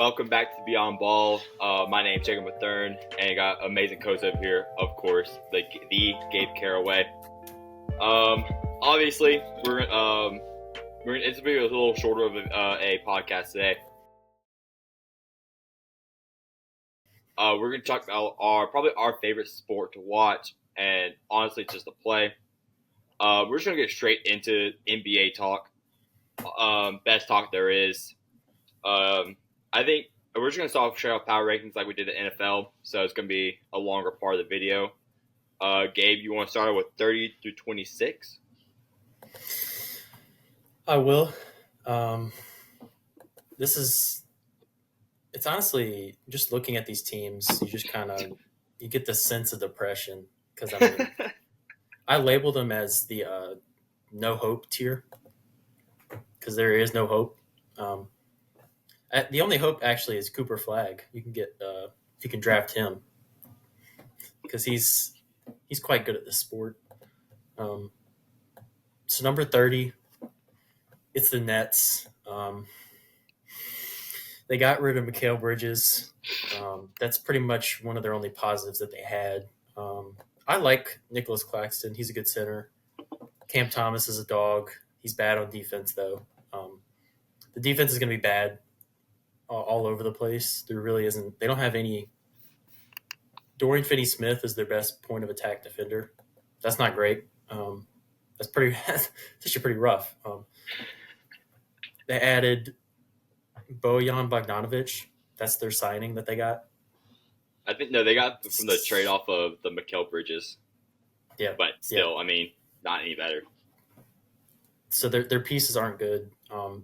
Welcome back to Beyond Ball. My name's Jacob and I got amazing coach up here, of course, the Gabe Caraway. Obviously, it's gonna be a little shorter of a podcast today. We're gonna talk about probably our favorite sport to watch, and honestly, just to play. We're just gonna get straight into NBA talk. Best talk there is. I think we're just going to start straight off power rankings like we did the NFL, so it's going to be a longer part of the video. Gabe, you want to start with 30 through 26? I will. It's honestly, just looking at these teams, you just you get the sense of depression because I label them as the no hope tier because there is no hope. The only hope actually is Cooper Flagg. You can get if you can draft him because he's quite good at this sport. So number 30, it's the Nets. They got rid of Mikal Bridges. That's pretty much one of their only positives that they had. I like Nicholas Claxton. He's a good center. Cam Thomas is a dog. He's bad on defense, though. The defense is going to be bad all over the place. There really isn't. They don't have any. Dorian Finney-Smith is their best point of attack defender. That's not great. That's actually pretty rough. They added Bojan Bogdanovic. That's their signing that they got. I think they got from the trade off of the Mikal Bridges. Yeah, but still, not any better. So their pieces aren't good.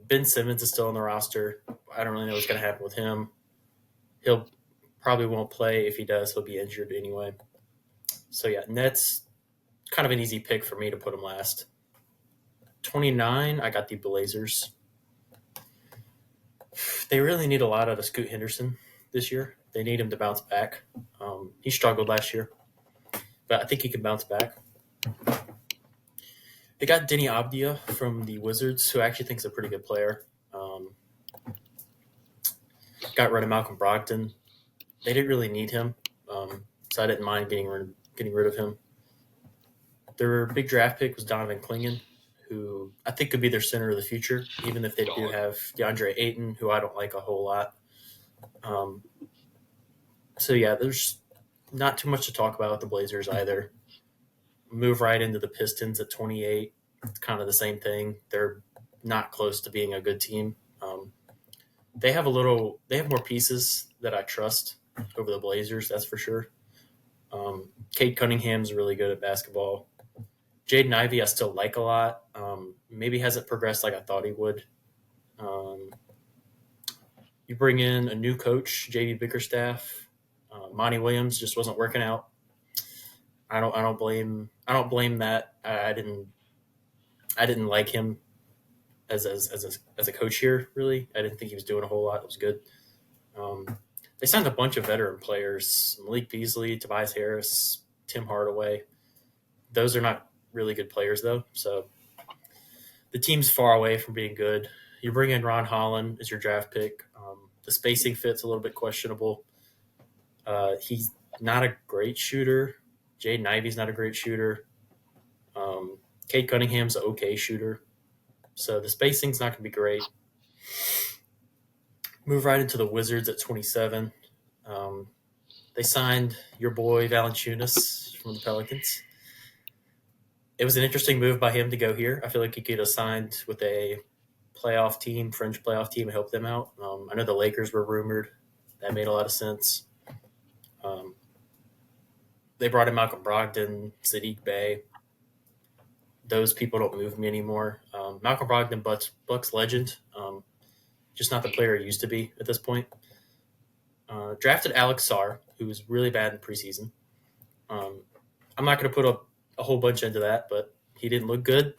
Ben Simmons is still on the roster. I don't really know what's going to happen with him. He'll probably won't play. If he does, he'll be injured anyway. So yeah, Nets, kind of an easy pick for me to put them last. 29, I got the Blazers. They really need a lot out of Scoot Henderson this year. They need him to bounce back. He struggled last year, but I think he can bounce back. They got Denny Abdia from the Wizards, who I actually think is a pretty good player. Got rid of Malcolm Brogdon. They didn't really need him, so I didn't mind getting rid of him. Their big draft pick was Donovan Clingan, who I think could be their center of the future, even if they do have DeAndre Ayton, who I don't like a whole lot. So yeah, there's not too much to talk about with the Blazers either. Move right into the Pistons at 28. It's kind of the same thing. They're not close to being a good team. They have more pieces that I trust over the Blazers, that's for sure. Cade Cunningham's really good at basketball. Jaden Ivey I still like a lot. Maybe hasn't progressed like I thought he would. You bring in a new coach, JD Bickerstaff. Monty Williams just wasn't working out. I don't blame that. I didn't like him as a coach here, really. I didn't think he was doing a whole lot. It was good. They signed a bunch of veteran players: Malik Beasley, Tobias Harris, Tim Hardaway. Those are not really good players, though. So the team's far away from being good. You bring in Ron Holland as your draft pick. The spacing fit's a little bit questionable. He's not a great shooter. Jaden Ivey's not a great shooter. Cade Cunningham's an okay shooter. So the spacing's not going to be great. Move right into the Wizards at 27. They signed your boy Valanciunas from the Pelicans. It was an interesting move by him to go here. I feel like he could have signed with a fringe playoff team, and help them out. I know the Lakers were rumored. That made a lot of sense. They brought in Malcolm Brogdon, Sadiq Bey. Those people don't move me anymore. Malcolm Brogdon, Bucks legend, just not the player he used to be at this point. Drafted Alex Sarr, who was really bad in preseason. I'm not going to put a whole bunch into that, but he didn't look good.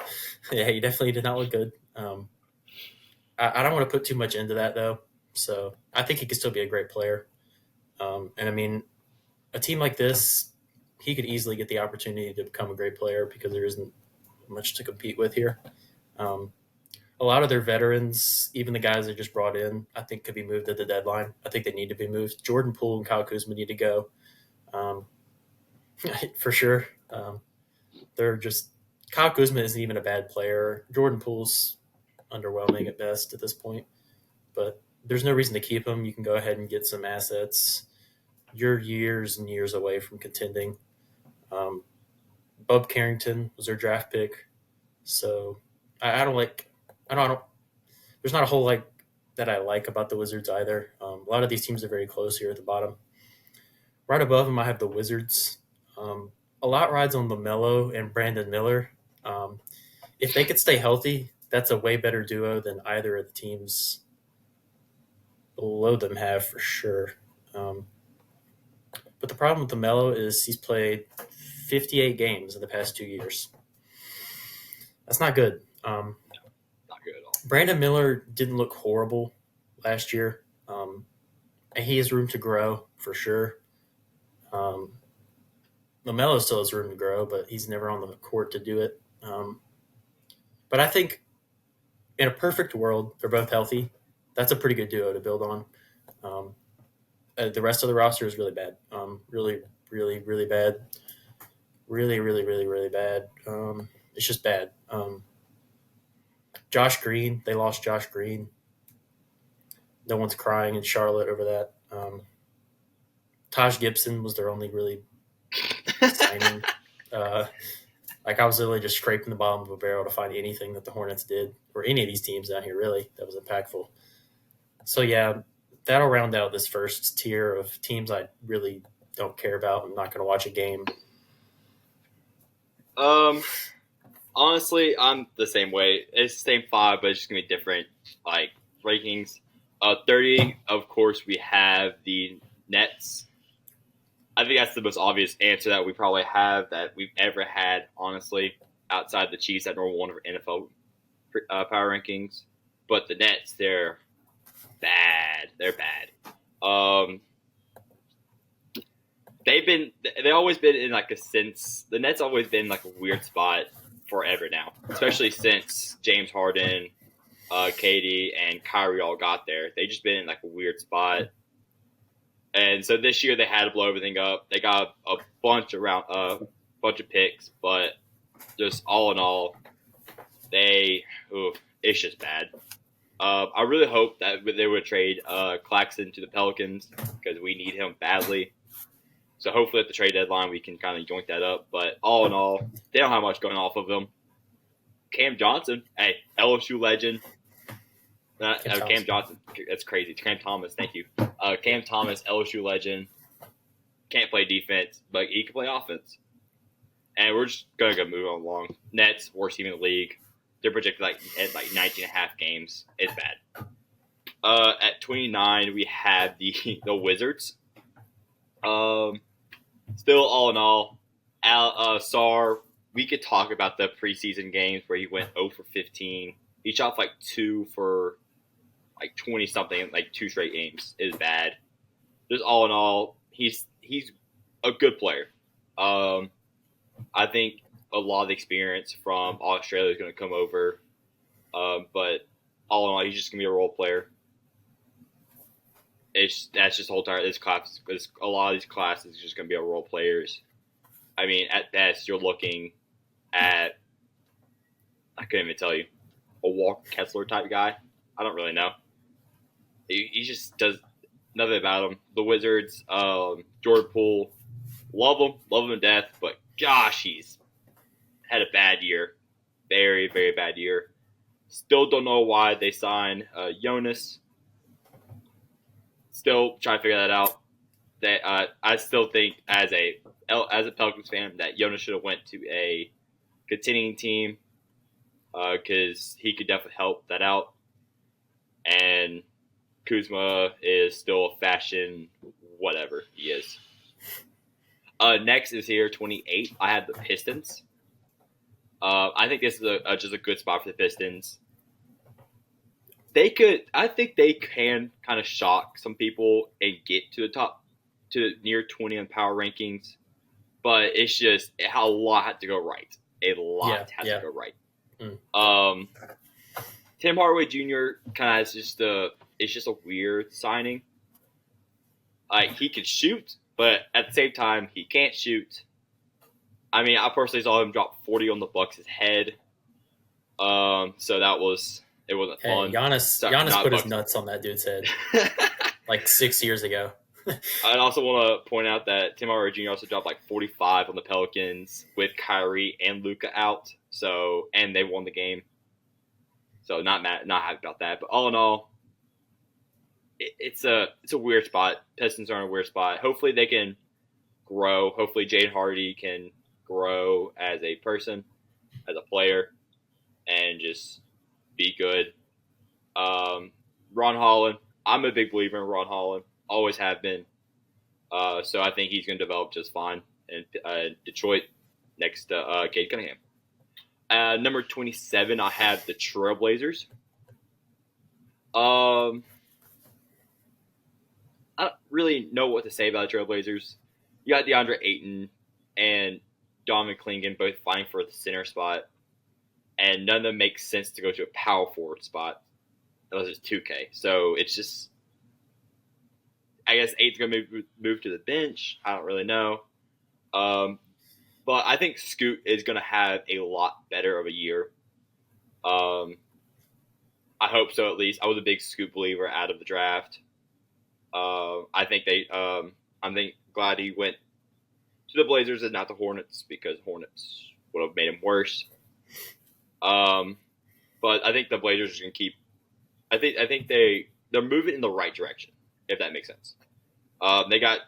Yeah, he definitely did not look good. I don't want to put too much into that, though. So I think he could still be a great player. And a team like this, he could easily get the opportunity to become a great player because there isn't much to compete with here. a lot of their veterans, even the guys they just brought in, I think could be moved at the deadline. I think they need to be moved. Jordan Poole and Kyle Kuzma need to go, um, for sure. They're just Kyle Kuzma isn't even a bad player. Jordan Poole's underwhelming at best at this point, but there's no reason to keep him. You can go ahead and get some assets. You're years and years away from contending. Um, Bub Carrington was their draft pick, so I don't like. I don't. There's not a whole like that I like about the Wizards either. A lot of these teams are very close here at the bottom. Right above them, I have the Wizards. A lot rides on LaMelo and Brandon Miller. Um, if they could stay healthy, that's a way better duo than either of the teams below them have for sure. Um, but the problem with LaMelo is he's played 58 games in the past 2 years. That's not good. Not good at all. Brandon Miller didn't look horrible last year. And he has room to grow for sure. Um, LaMelo still has room to grow, but he's never on the court to do it. But I think in a perfect world, they're both healthy. That's a pretty good duo to build on. Um, the rest of the roster is really bad. Really, really, really bad. Really, really, really, really bad. It's just bad. Josh Green, they lost Josh Green. No one's crying in Charlotte over that. Taj Gibson was their only really signing. Like I was literally just scraping the bottom of a barrel to find anything that the Hornets did, or any of these teams down here really, that was impactful. So yeah, that'll round out this first tier of teams I really don't care about. I'm not going to watch a game. Honestly, I'm the same way. It's the same five, but it's just gonna be different like rankings. 30, of course, we have the Nets. I think that's the most obvious answer that we probably have that we've ever had, honestly, outside the Chiefs at number one for NFL power rankings. But the Nets, they're bad. They're bad. They've always been in like a sense. The Nets always been like a weird spot forever now, especially since James Harden, KD, and Kyrie all got there. They just been in like a weird spot. And so this year they had to blow everything up. They got a bunch of picks, but just all in all, it's just bad. I really hope that they would trade Claxton to the Pelicans because we need him badly. So hopefully at the trade deadline we can kind of joint that up. But all in all, they don't have much going off of them. Cam Johnson, hey, LSU legend. Cam Johnson, that's crazy. Cam Thomas, thank you. Cam Thomas, LSU legend. Can't play defense, but he can play offense. And we're just going to move on along. Nets, worst team in the league. They're projected at 19 and a half games. It's bad. At 29, we have the Wizards. Still, all in all, Sar, we could talk about the preseason games where he went 0 for 15. He shot like 2 for like 20 something, like 2 straight games. It is bad. Just all in all, he's a good player. I think a lot of the experience from Australia is going to come over. But all in all, he's just going to be a role player. That's just the whole entire this class. A lot of these classes is just going to be a role players. I mean, at best, you're looking at I couldn't even tell you a Walker Kessler type guy. I don't really know. He just does nothing about him. The Wizards, Jordan Poole, love him to death. But gosh, he's had a bad year, very very bad year. Still don't know why they signed Jonas. Still trying to figure that out. That I still think as a Pelicans fan that Jonas should have went to a contending team because he could definitely help that out. And Kuzma is still a fashion whatever he is. Next is here 28. I have the Pistons. I think this is just a good spot for the Pistons. I think they can kind of shock some people and get to the top, to near 20 on power rankings. But it's just a lot had to go right. A lot had to go right. Tim Hardaway Jr. kind of it's just a weird signing. Like he can shoot, but at the same time he can't shoot. I mean, I personally saw him drop 40 on the Bucks' head. So it wasn't Hey, fun. Giannis Not put his Bucks. nuts on that dude's head like 6 years ago. I also want to point out that Tim Hardaway Jr. also dropped like 45 on the Pelicans with Kyrie and Luka out. So and they won the game. So not happy about that. But all in all, it's a weird spot. Pistons are in a weird spot. Hopefully they can grow. Hopefully Jade Hardy can grow as a person, as a player, and just be good. Ron Holland, I'm a big believer in Ron Holland. Always have been. So I think he's going to develop just fine in Detroit next to Cade Cunningham. Number 27, I have the Trailblazers. I don't really know what to say about the Trailblazers. You got DeAndre Ayton and Donovan Clingan both fighting for the center spot, and none of them make sense to go to a power forward spot unless it's 2K. So it's just, I guess Ayton's going to move to the bench. I don't really know. But I think Scoot is going to have a lot better of a year. I hope so, at least. I was a big Scoot believer out of the draft. I'm glad he went to the Blazers and not the Hornets because Hornets would have made him worse. But I think the Blazers are going to keep. I think they're moving in the right direction, if that makes sense. They got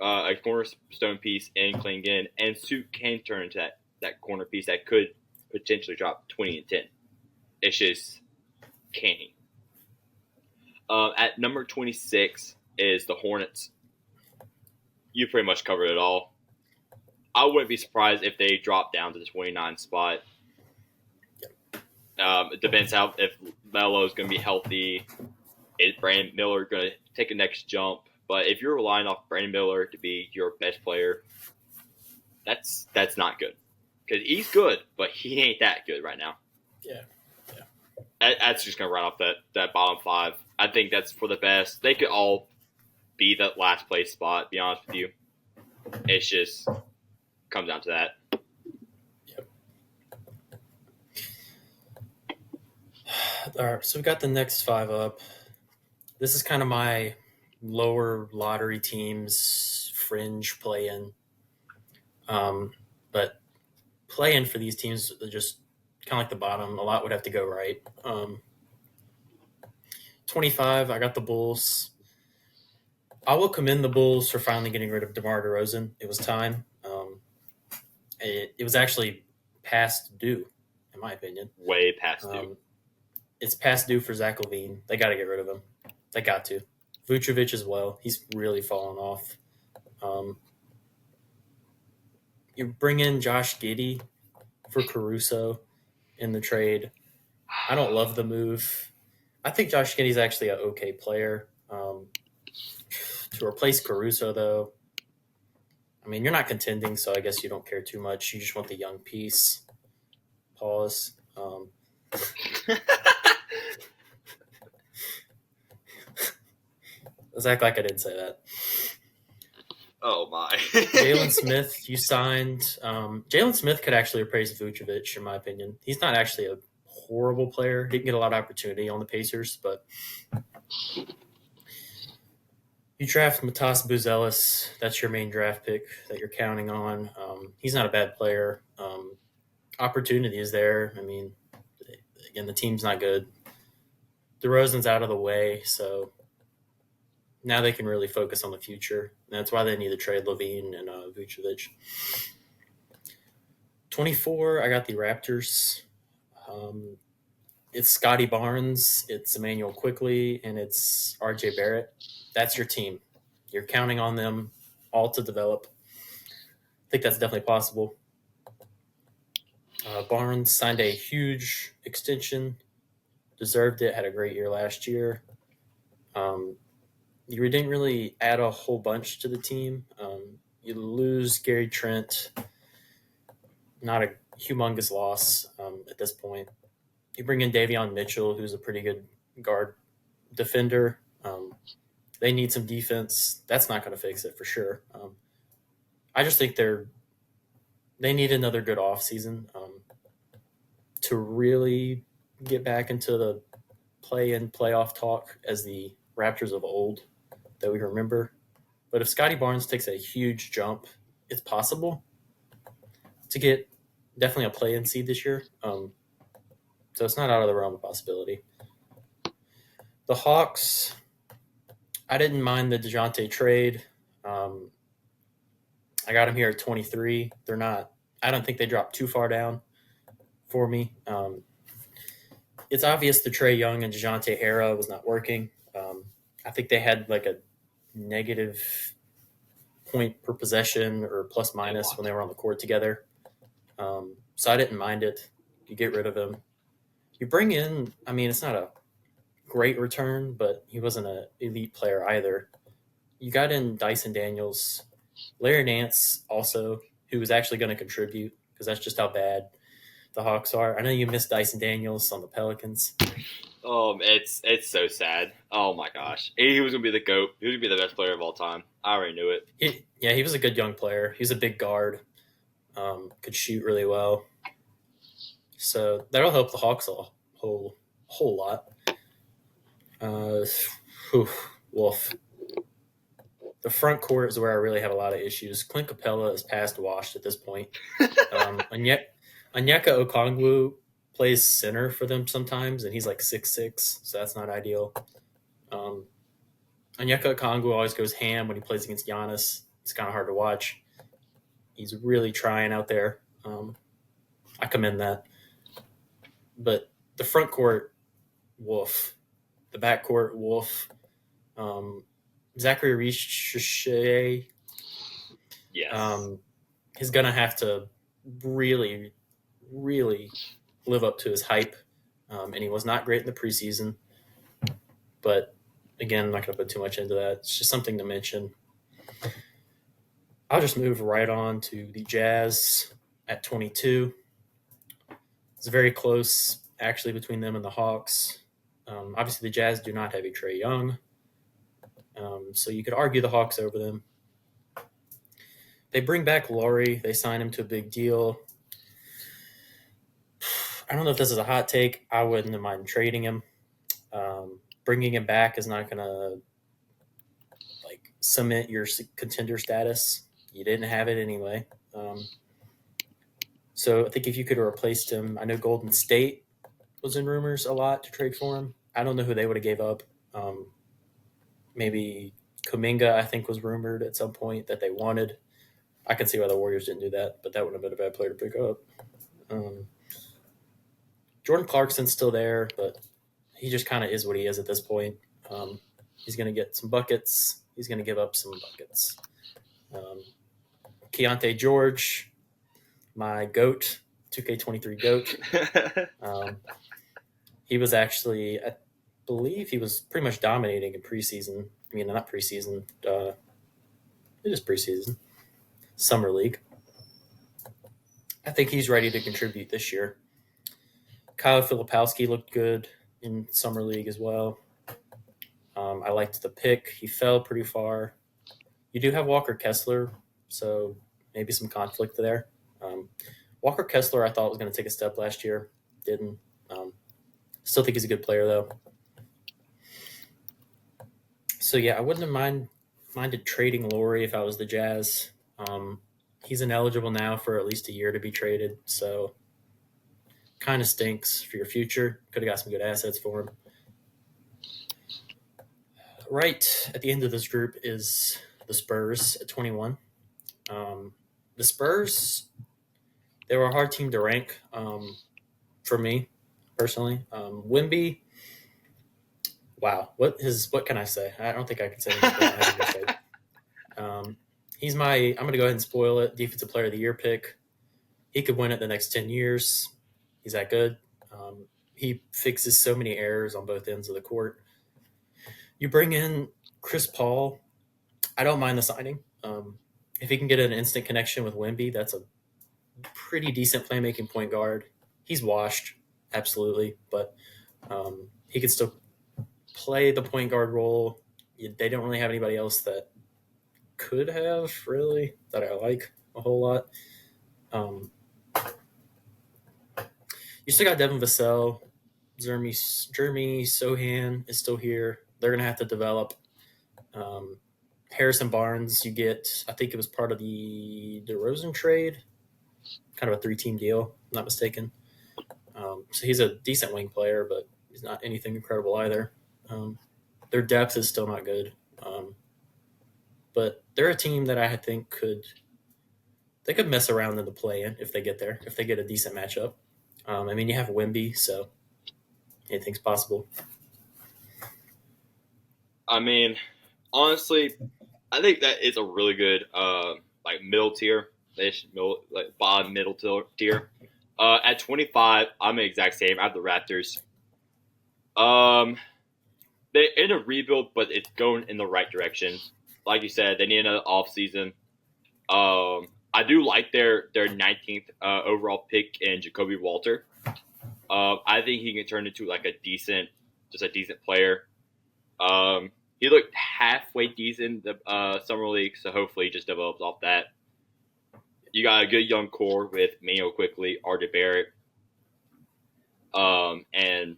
a cornerstone piece in Klingon, and Suit can turn into that corner piece that could potentially drop 20 and 10. It's just can he? At number 26 is the Hornets. You pretty much covered it all. I wouldn't be surprised if they drop down to the 29 spot. It depends if Melo's going to be healthy. Is Brandon Miller going to take a next jump? But if you're relying off Brandon Miller to be your best player, that's not good. Because he's good, but he ain't that good right now. Yeah. That's just going to run off that bottom five. I think that's for the best. They could all be that last place spot, to be honest with you. It's just comes down to that. Yep. All right, so we got the next five up. This is kind of my lower lottery teams fringe play-in. But play-in for these teams are just kind of like the bottom. A lot would have to go right. 25, I got the Bulls. I will commend the Bulls for finally getting rid of DeMar DeRozan. It was time. It was actually past due, in my opinion. Way past due. It's past due for Zach LaVine. They got to get rid of him. They got to. Vucevic as well. He's really fallen off. You bring in Josh Giddey for Caruso in the trade. I don't love the move. I think Josh Giddey's actually an okay player. To replace Caruso, though, I mean, you're not contending, so I guess you don't care too much. You just want the young piece. Pause. Let's act like I didn't say that. Oh, my. Jalen Smith, you signed. Jalen Smith could actually replace Vucevic, in my opinion. He's not actually a horrible player. He didn't get a lot of opportunity on the Pacers, but you draft Matas Buzelis. That's your main draft pick that you're counting on. He's not a bad player. Opportunity is there. I mean, again, the team's not good. DeRozan's out of the way, so now they can really focus on the future. And that's why they need to trade LaVine and Vucevic. 24, I got the Raptors. It's Scotty Barnes, it's Emmanuel Quickley, and it's RJ Barrett. That's your team. You're counting on them all to develop. I think that's definitely possible. Barnes signed a huge extension. Deserved it. Had a great year last year. You didn't really add a whole bunch to the team. You lose Gary Trent. Not a humongous loss at this point. You bring in Davion Mitchell, who's a pretty good guard defender. They need some defense. That's not going to fix it for sure. I just think they need another good offseason to really get back into the play-in playoff talk as the Raptors of old that we remember. But if Scotty Barnes takes a huge jump, it's possible to get definitely a play-in seed this year. So it's not out of the realm of possibility. The Hawks, I didn't mind the DeJounte trade. I got them here at 23. They're not. I don't think they dropped too far down for me. It's obvious the Trae Young and DeJounte era was not working. I think they had like a negative point per possession or plus minus when they were on the court together. So I didn't mind it. You get rid of him. You bring in, I mean, it's not a great return, but he wasn't an elite player either. You got in Dyson Daniels, Larry Nance also, who was actually going to contribute because that's just how bad the Hawks are. I know you missed Dyson Daniels on the Pelicans. It's so sad. Oh my gosh, he was gonna be the GOAT. He was gonna be the best player of all time. I already knew it. He was a good young player. He was a big guard, could shoot really well. So that'll help the Hawks a whole lot. Wolf. The front court is where I really have a lot of issues. Clint Capella is past washed at this point. Onyeka Okongwu plays center for them sometimes, and he's like 6'6", so that's not ideal. Onyeka Okongwu always goes ham when he plays against Giannis. It's kind of hard to watch. He's really trying out there. I commend that. But the front court, woof. The back court, woof. Zachary Richer, Yes. He's going to have to really, really live up to his hype. And he was not great in the preseason. But again, I'm not going to put too much into that. It's just something to mention. I'll just move right on to the Jazz at 22. It's very close, actually, between them and the Hawks. Obviously, the Jazz do not have a Trae Young. So you could argue the Hawks over them. They bring back Laurie. They sign him to a big deal. I don't know if this is a hot take. I wouldn't mind trading him. Bringing him back is not going to cement your contender status. You didn't have it anyway. So I think if you could have replaced him, I know Golden State was in rumors a lot to trade for him. I don't know who they would have gave up. Maybe Kuminga, I think, was rumored at some point that they wanted. I can see why the Warriors didn't do that, but that would have been a bad player to pick up. Jordan Clarkson's still there, but he just kind of is what he is at this point. He's going to get some buckets. He's going to give up some buckets. Keontae George, my GOAT, 2K23 GOAT. He was actually, I believe he was pretty much dominating in preseason. I mean, not preseason. It is preseason. Summer League. I think he's ready to contribute this year. Kyle Filipowski looked good in Summer League as well. I liked the pick. He fell pretty far. You do have Walker Kessler, so maybe some conflict there. Walker Kessler, I thought was going to take a step last year. Didn't. Still think he's a good player, though. So, yeah, I wouldn't have minded trading Laurie if I was the Jazz. He's ineligible now for at least a year to be traded, so kind of stinks for your future. Could have got some good assets for him. Right at the end of this group is the Spurs at 21. The Spurs, they were a hard team to rank for me personally. Wemby, wow, what can I say? I don't think I can say anything. I'm going to go ahead and spoil it. Defensive Player of the Year pick. He could win it the next 10 years. He's that good. He fixes so many errors on both ends of the court. You bring in Chris Paul. I don't mind the signing. If he can get an instant connection with Wemby, that's a pretty decent playmaking point guard. He's washed. absolutely, but he could still play the point guard role. They don't really have anybody else that could have really that I like a whole lot. Um, you still got Devin Vassell, Jeremy Sohan is still here. They're gonna have to develop. Um, Harrison Barnes, you get. I think it was part of the DeRozan trade, kind of a 3-team deal. If I'm not mistaken. So he's a decent wing player, but he's not anything incredible either. Um, their depth is still not good, but they're a team that I think could mess around in the play-in if they get there, if they get a decent matchup. I mean, you have Wemby, so anything's possible. I mean, honestly, I think that is a really good like middle tier, like bottom middle tier. At 25, I'm the exact same. I have the Raptors. Um, they're in a rebuild, but it's going in the right direction. Like you said, they need another off season. I do like their 19th overall pick in Jacoby Walter. I think he can turn into like a decent player. He looked halfway decent in the summer league, so hopefully he just develops off that. You got a good young core with Manuel Quickly, RJ Barrett, and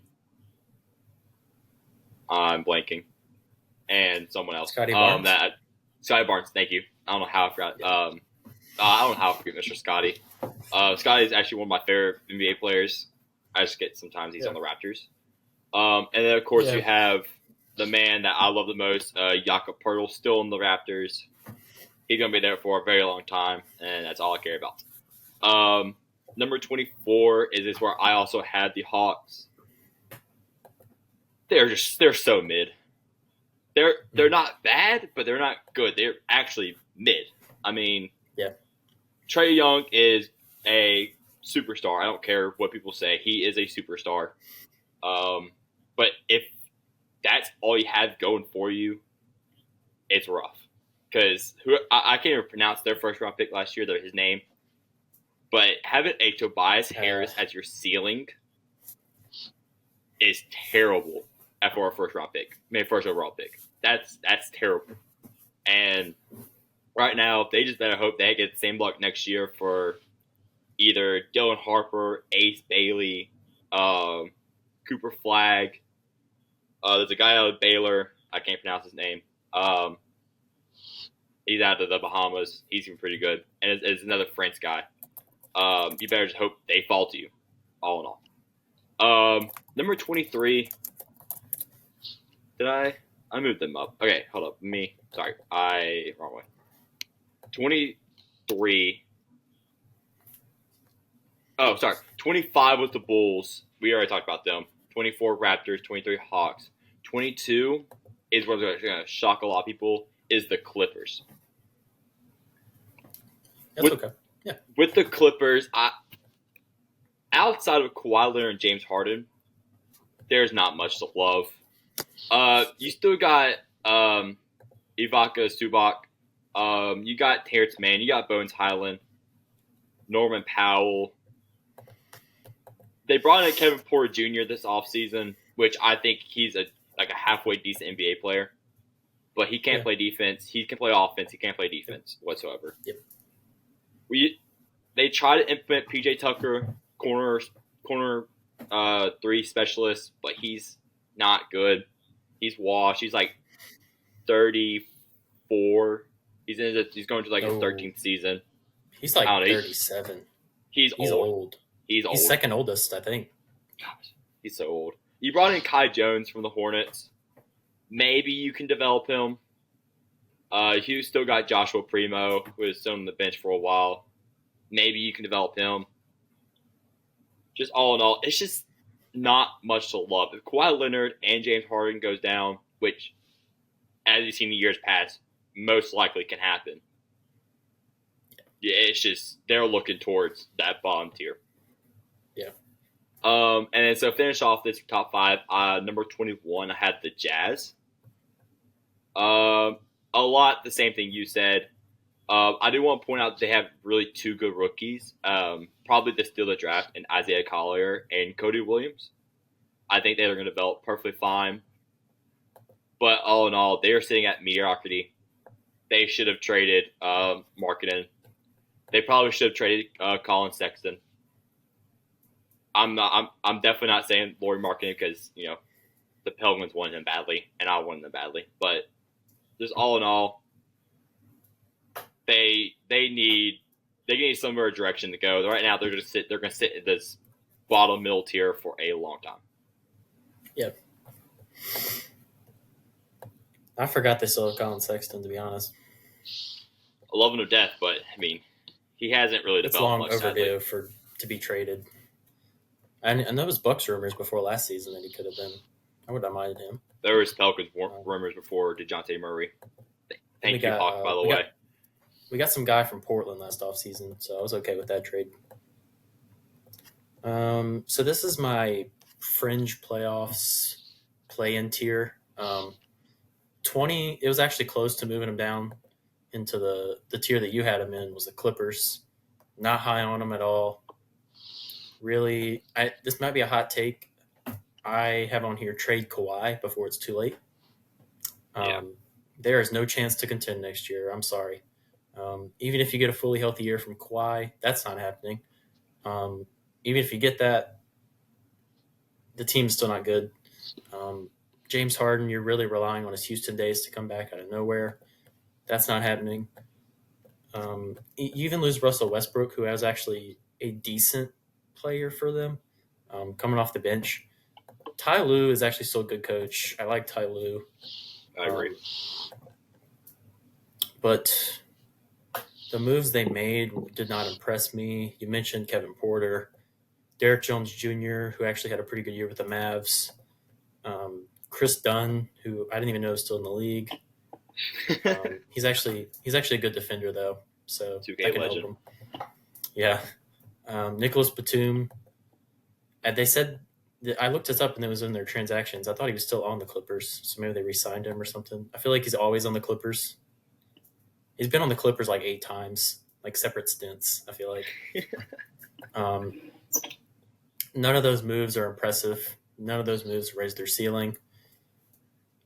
I'm blanking, and someone else. Scotty Barnes. Scotty Barnes. Thank you. I don't know how I forgot. Yeah. I don't know how I forget Mr. Scotty. Scotty is actually one of my favorite NBA players. I just get sometimes he's on the Raptors. And then of course you have the man that I love the most, Jakob Poeltl, still in the Raptors. He's gonna be there for a very long time, and that's all I care about. Number 24 is where I also had the Hawks. They're so mid. They're not bad, but they're not good. They're actually mid. I mean, Trae Young is a superstar. I don't care what people say. He is a superstar. But if that's all you have going for you, it's rough. Because I can't even pronounce their first round pick last year, his name. But having a Tobias Harris as your ceiling is terrible for a first overall pick. That's terrible. And right now, they just better hope they get the same luck next year for either Dylan Harper, Ace Bailey, Cooper Flagg. There's a guy out of Baylor. I can't pronounce his name. He's out of the Bahamas. He's been pretty good. And it's another French guy. You better just hope they fall to you, all in all. Number 23. Did I moved them up. Okay, hold up. Sorry. Wrong way. 23. Oh, sorry. 25 was the Bulls. We already talked about them. 24 Raptors, 23 Hawks. 22 is what's going to shock a lot of people, is the Clippers. That's okay. Yeah. With the Clippers, outside of Kawhi Leonard and James Harden, there's not much to love. You still got Ivica Zubac. You got Terrence Mann. You got Bones Highland. Norman Powell. They brought in Kevin Porter Jr. this offseason, which I think he's a halfway decent NBA player. But he can't play defense. He can play offense. He can't play defense whatsoever. Yep. They try to implement PJ Tucker, corner 3 specialist, but he's not good. He's washed. He's like 34. He's going to his 13th season. He's like 37. He's old. He's second oldest, I think. Gosh, he's so old. You brought in Kai Jones from the Hornets. Maybe you can develop him. You still got Joshua Primo, who has stood on the bench for a while. Maybe you can develop him. Just all in all, it's just not much to love. If Kawhi Leonard and James Harden goes down, which, as you've seen in years past, most likely can happen. Yeah, it's just they're looking towards that bottom tier. Yeah. And then so finish off this top 5. Number 21, I had the Jazz. A lot the same thing you said. I do want to point out they have really two good rookies. Probably the steal of the draft in Isaiah Collier and Cody Williams. I think they're going to develop perfectly fine. But all in all, they are sitting at mediocrity. They should have traded Markkinen. They probably should have traded Colin Sexton. I'm not. I'm definitely not saying Lauri Markkinen because the Penguins wanted him badly and I wanted them badly. But just all in all, they need somewhere a direction to go. Right now, they're going to sit in this bottom middle tier for a long time. Yep. I forgot they still have Colin Sexton, to be honest. I love him to death, but I mean, he hasn't really developed long much. Overdue to be traded. And there was Bucks rumors before last season that he could have been. I would have minded him. There was Pelicans rumors before DeJounte Murray. Thank you, Hawk, by the way. We got some guy from Portland last offseason, so I was okay with that trade. So this is my fringe playoffs play-in tier. 20. It was actually close to moving them down into the tier that you had them in. Was the Clippers. Not high on them at all. Really, this might be a hot take. I have on here trade Kawhi before it's too late. There is no chance to contend next year. I'm sorry. Even if you get a fully healthy year from Kawhi, that's not happening. Even if you get that, the team's still not good. James Harden, you're really relying on his Houston days to come back out of nowhere. That's not happening. You even lose Russell Westbrook, who has actually a decent player for them, coming off the bench. Ty Lue is actually still a good coach. I like Ty Lue. I agree. But the moves they made did not impress me. You mentioned Kevin Porter, Derek Jones Jr., who actually had a pretty good year with the Mavs. Chris Dunn, who I didn't even know was still in the league. He's actually a good defender though, so 2K that can legend. help him. Yeah, Nicholas Batum. They said I looked this up and it was in their transactions. I thought he was still on the Clippers, so maybe they re-signed him or something. I feel like he's always on the Clippers. He's been on the Clippers like 8 times, like separate stints. I feel like. None of those moves are impressive. None of those moves raise their ceiling.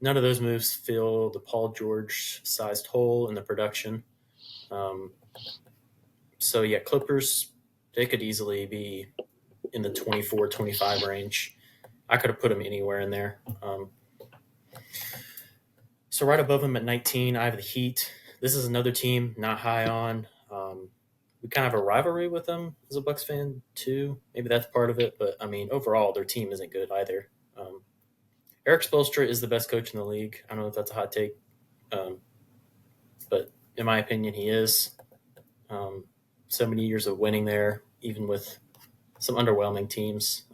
None of those moves fill the Paul George-sized hole in the production. So, yeah, Clippers, they could easily be in the 24, 25 range. I could have put them anywhere in there. So right above them at 19, I have the Heat. This is another team not high on. We kind of have a rivalry with them as a Bucks fan too. Maybe that's part of it. But, I mean, overall, their team isn't good either. Eric Spoelstra is the best coach in the league. I don't know if that's a hot take. But in my opinion, he is. So many years of winning there, even with some underwhelming teams.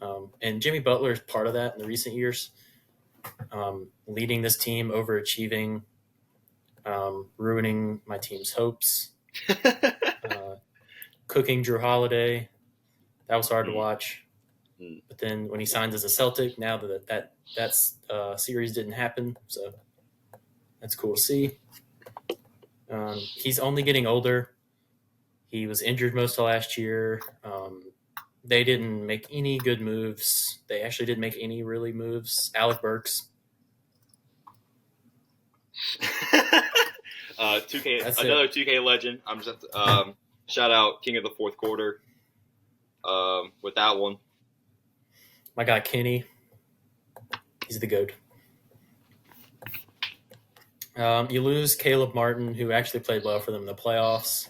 And Jimmy Butler is part of that in the recent years, leading this team, overachieving, ruining my team's hopes, cooking Drew Holiday. That was hard to watch. But then when he signs as a Celtic, now that series didn't happen, so that's cool to see. He's only getting older. He was injured most of last year. They didn't make any good moves. They actually didn't make any really moves. Alec Burks. 2K, another 2K legend. I'm just shout out King of the Fourth Quarter. With that one, my guy Kenny, he's the GOAT. You lose Caleb Martin, who actually played well for them in the playoffs.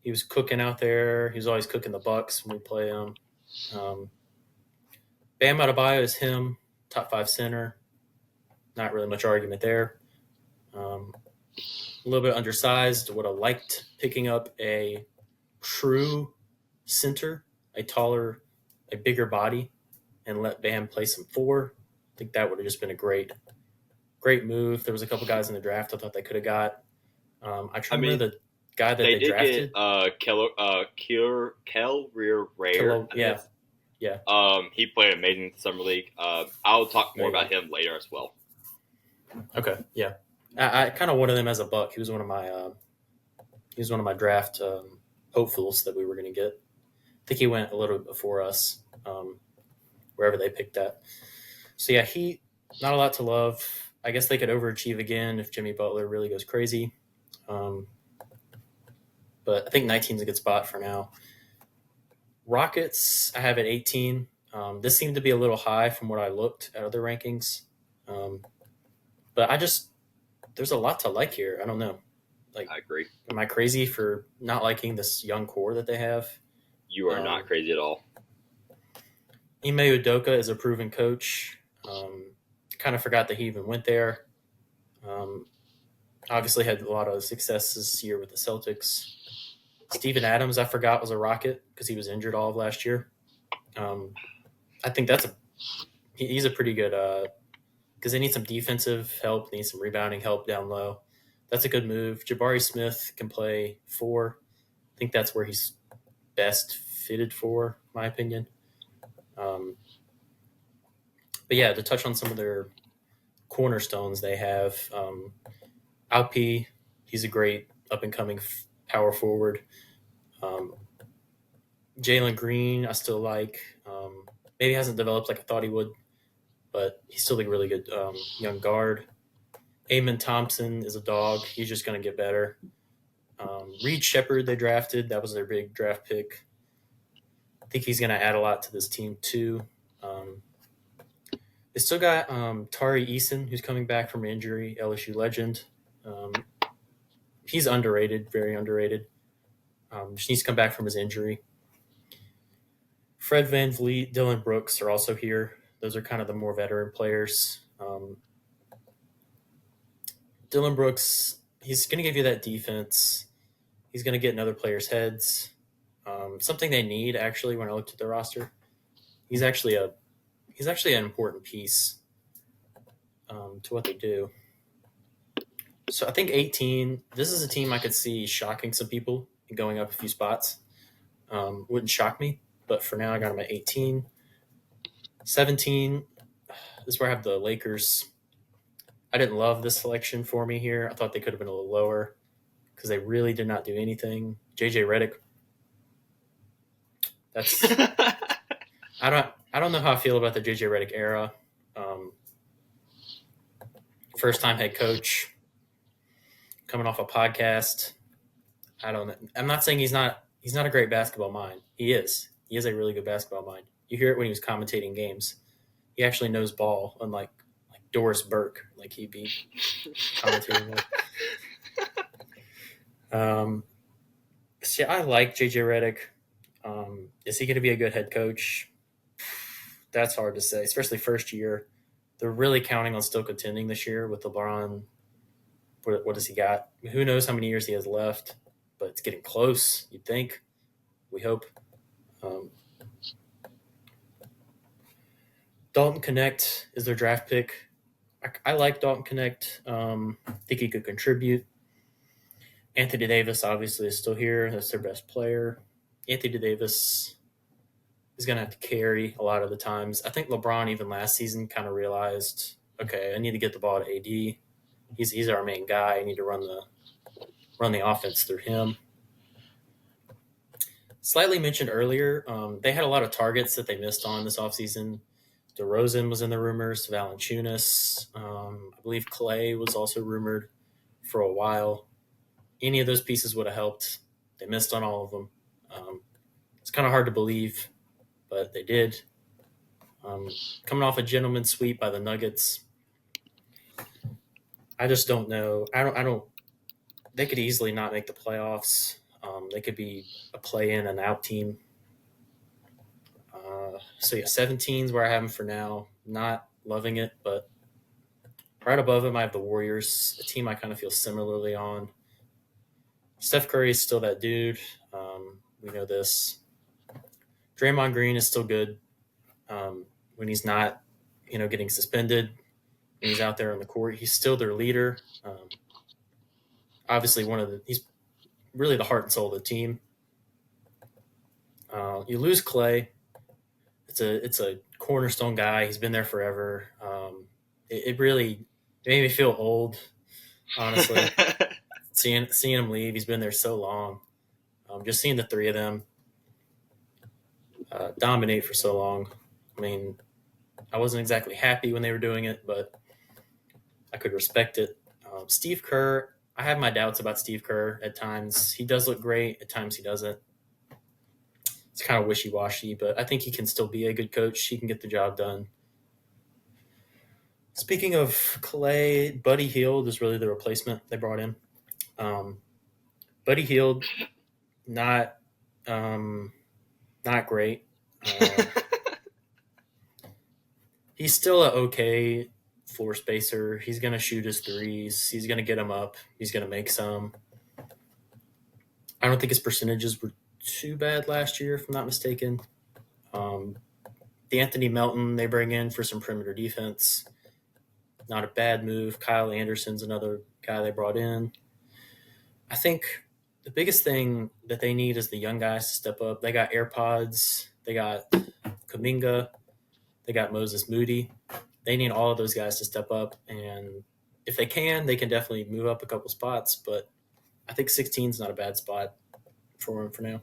He was cooking out there. He was always cooking the Bucks when we play him. Bam Adebayo is him, top 5 center. Not really much argument there. A little bit undersized. Would have liked picking up a true center, a bigger body, and let Bam play some 4. I think that would have just been a great move. There was a couple guys in the draft I thought they could have got. Remember the guy that they drafted. Kel Rare. Yeah. He played amazing in the summer league. I'll talk more about him later as well. Okay. Yeah. I kind of wanted him as a Buck. He was one of my He was one of my draft hopefuls that we were going to get. I think he went a little before us, wherever they picked that. So yeah, he not a lot to love. I guess they could overachieve again if Jimmy Butler really goes crazy. Um, but I think 19 is a good spot for now. Rockets, I have at 18. This seemed to be a little high from what I looked at other rankings. Um, but there's a lot to like here. I don't know. Like, I agree. am I crazy for not liking this young core that they have? You are not crazy at all. Ime Udoka is a proven coach. Kind of forgot that he even went there. Obviously had a lot of success this year with the Celtics. Steven Adams, I forgot, was a Rocket because he was injured all of last year. I think he's a pretty good because they need some defensive help, they need some rebounding help down low. That's a good move. Jabari Smith can play 4. I think that's where he's best fitted for, in my opinion. But yeah, to touch on some of their cornerstones, they have Alpi. He's a great up and coming power forward. Jalen Green, I still like. Maybe hasn't developed like I thought he would, but he's still a really good young guard. Amon Thompson is a dog. He's just going to get better. Reed Shepard, they drafted. That was their big draft pick. I think he's going to add a lot to this team, too. They still got Tari Eason, who's coming back from injury, LSU legend. He's underrated, very underrated. Just needs to come back from his injury. Fred VanVleet, Dylan Brooks are also here. Those are kind of the more veteran players. Dylan Brooks, he's going to give you that defense. He's going to get in other players' heads. Something they need, actually, when I looked at the roster. He's actually an important piece to what they do. So I think 18, this is a team I could see shocking some people and going up a few spots. Wouldn't shock me, but for now I got them at 18. 17, this is where I have the Lakers. I didn't love this selection for me here. I thought they could have been a little lower because they really did not do anything. JJ Redick. That's I don't know how I feel about the JJ Redick era. First time head coach, coming off a podcast. I don't know. I'm not saying he's not a great basketball mind. He is. He is a really good basketball mind. You hear it when he was commentating games. He actually knows ball, unlike Doris Burke, like he'd be commentating with. So yeah, I like JJ Redick. Is he going to be a good head coach? That's hard to say, especially first year. They're really counting on still contending this year with LeBron. What does he got? Who knows how many years he has left, but it's getting close, you'd think. We hope. Dalton Connect is their draft pick. I like Dalton Connect. I think he could contribute. Anthony Davis obviously is still here. That's their best player. Anthony Davis is going to have to carry a lot of the times. I think LeBron even last season kind of realized, okay, I need to get the ball to AD. He's our main guy. I need to run the offense through him. Slightly mentioned earlier, they had a lot of targets that they missed on this offseason. DeRozan was in the rumors. Valanciunas. I believe Clay was also rumored for a while. Any of those pieces would have helped. They missed on all of them. It's kind of hard to believe, but they did. Coming off a gentleman's sweep by the Nuggets. I just don't know. I don't. They could easily not make the playoffs. They could be a play-in and out team. So yeah, 17 is where I have them for now. Not loving it, but right above them I have the Warriors, a team I kind of feel similarly on. Steph Curry is still that dude. We know this. Draymond Green is still good when he's not, getting suspended. When he's out there on the court, he's still their leader. Obviously, he's really the heart and soul of the team. You lose Clay. It's a cornerstone guy. He's been there forever. It made me feel old, honestly. seeing him leave. He's been there so long. Just seeing the three of them dominate for so long. I mean, I wasn't exactly happy when they were doing it, but I could respect it. Steve Kerr, I have my doubts about Steve Kerr at times. He does look great. At times he doesn't. It's kind of wishy-washy, but I think he can still be a good coach. He can get the job done. Speaking of Clay, Buddy Hield is really the replacement they brought in. Buddy Hield, not not great. He's still an okay floor spacer. He's going to shoot his threes. He's going to get them up. He's going to make some. I don't think his percentages were too bad last year, if I'm not mistaken. The Anthony Melton they bring in for some perimeter defense. Not a bad move. Kyle Anderson's another guy they brought in. I think the biggest thing that they need is the young guys to step up. They got AirPods. They got Kuminga. They got Moses Moody. They need all of those guys to step up. And if they can definitely move up a couple spots. But I think 16 is not a bad spot for him for now.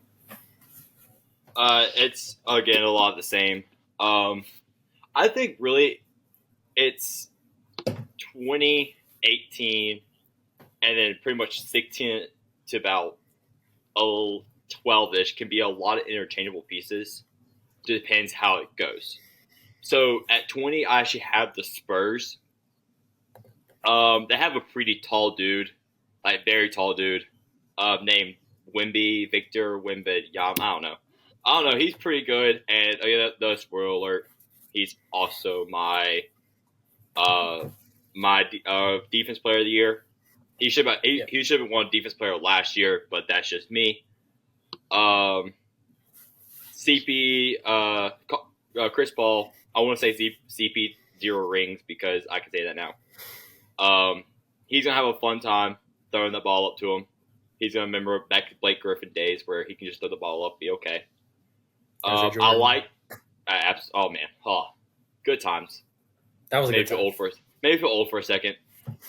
It's, again, a lot of the same. I think really it's 2018 and then pretty much 16 to about 12-ish can be a lot of interchangeable pieces. Depends how it goes. So at 20, I actually have the Spurs. They have a pretty tall dude, like very tall dude, named Victor Wembanyama. I don't know. He's pretty good, and the spoiler alert, he's also my defense player of the year. He should have won defense player last year, but that's just me. CP, Chris Paul. I want to say CP 0 rings because I can say that now. He's gonna have a fun time throwing the ball up to him. He's gonna remember back to Blake Griffin days where he can just throw the ball up, be okay. I like. Oh man, good times. That was a maybe good time. Feel old for a second.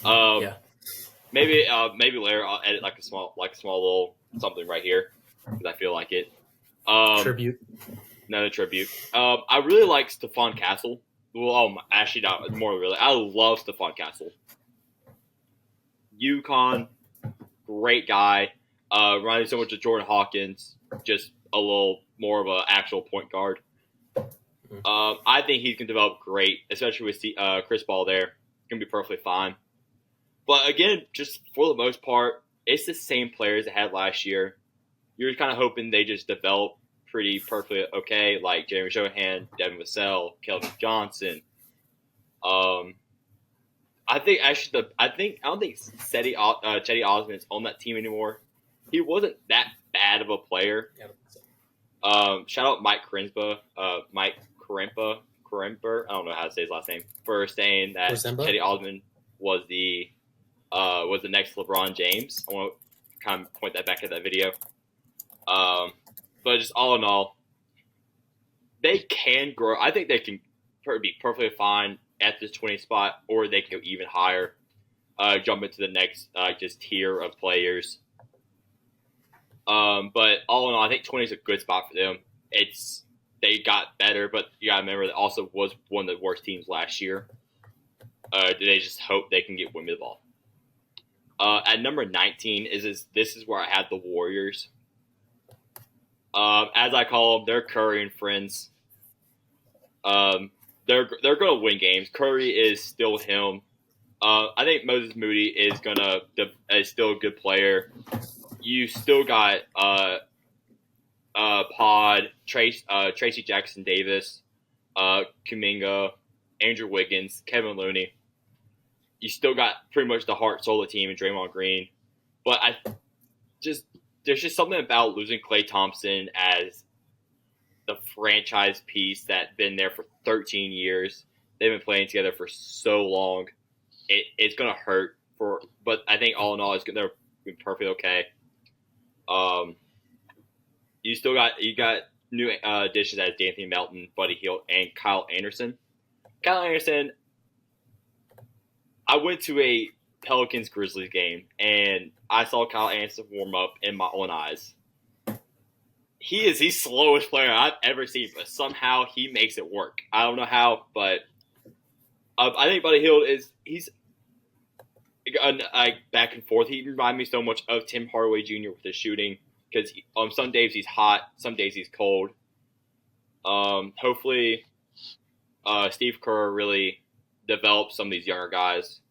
Yeah. Maybe later I'll edit like a small little something right here because I feel like it. Tribute. Another tribute. I really like Stephon Castle. Well, actually, not more really. I love Stephon Castle. UConn, great guy. Reminding so much of Jordan Hawkins, just a little more of an actual point guard. I think he can develop great, especially with Chris Paul there. Going to be perfectly fine. But again, just for the most part, it's the same players they had last year. You're kind of hoping they just develop pretty perfectly okay, like Jeremy Shohan, Devin Vassell, Kelvin Johnson. I don't think Cedi Osman's on that team anymore. He wasn't that bad of a player. Shout out Mike Kremper. I don't know how to say his last name, for saying that Cedi Osman was the next LeBron James. I want to kind of point that back at that video. But just all in all, they can grow. I think they can be perfectly fine at this 20 spot, or they can go even higher, jump into the next just tier of players. But all in all, I think 20 is a good spot for them. They got better, but you gotta remember that also was one of the worst teams last year. They just hope they can get women the ball. At number 19 this is where I had the Warriors. As I call them, they're Curry and friends. They're gonna win games. Curry is still him. I think Moses Moody is still a good player. You still got Tracy Jackson Davis, Kuminga, Andrew Wiggins, Kevin Looney. You still got pretty much the heart soul of the team in Draymond Green, but there's just something about losing Klay Thompson as the franchise piece that's been there for 13 years. They've been playing together for so long. It's gonna hurt but I think all in all, they're perfectly okay. You got new additions as D'Anthony Melton, Buddy Hield, and Kyle Anderson. Kyle Anderson, I went to a Pelicans Grizzlies game, and I saw Kyle Anderson warm up in my own eyes. He's the slowest player I've ever seen, but somehow he makes it work. I don't know how, but I think Buddy Hield he's back and forth. He reminds me so much of Tim Hardaway Jr. with his shooting because some days he's hot, some days he's cold. Hopefully, Steve Kerr really develops some of these younger guys.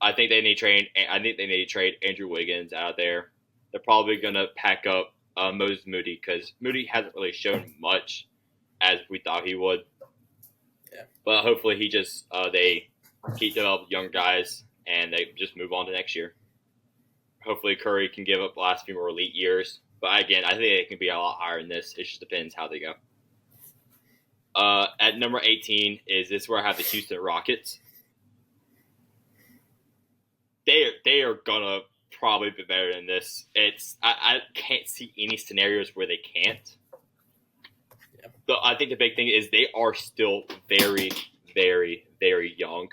I think they need to trade Andrew Wiggins out of there. They're probably gonna pack up Moses Moody because Moody hasn't really shown much as we thought he would. Yeah. But hopefully they keep developing young guys and they just move on to next year. Hopefully Curry can give up the last few more elite years. But again, I think it can be a lot higher than this. It just depends how they go. At number 18 is this where I have the Houston Rockets. They are gonna probably be better than this. I can't see any scenarios where they can't. Yeah. I think the big thing is they are still very, very, very young.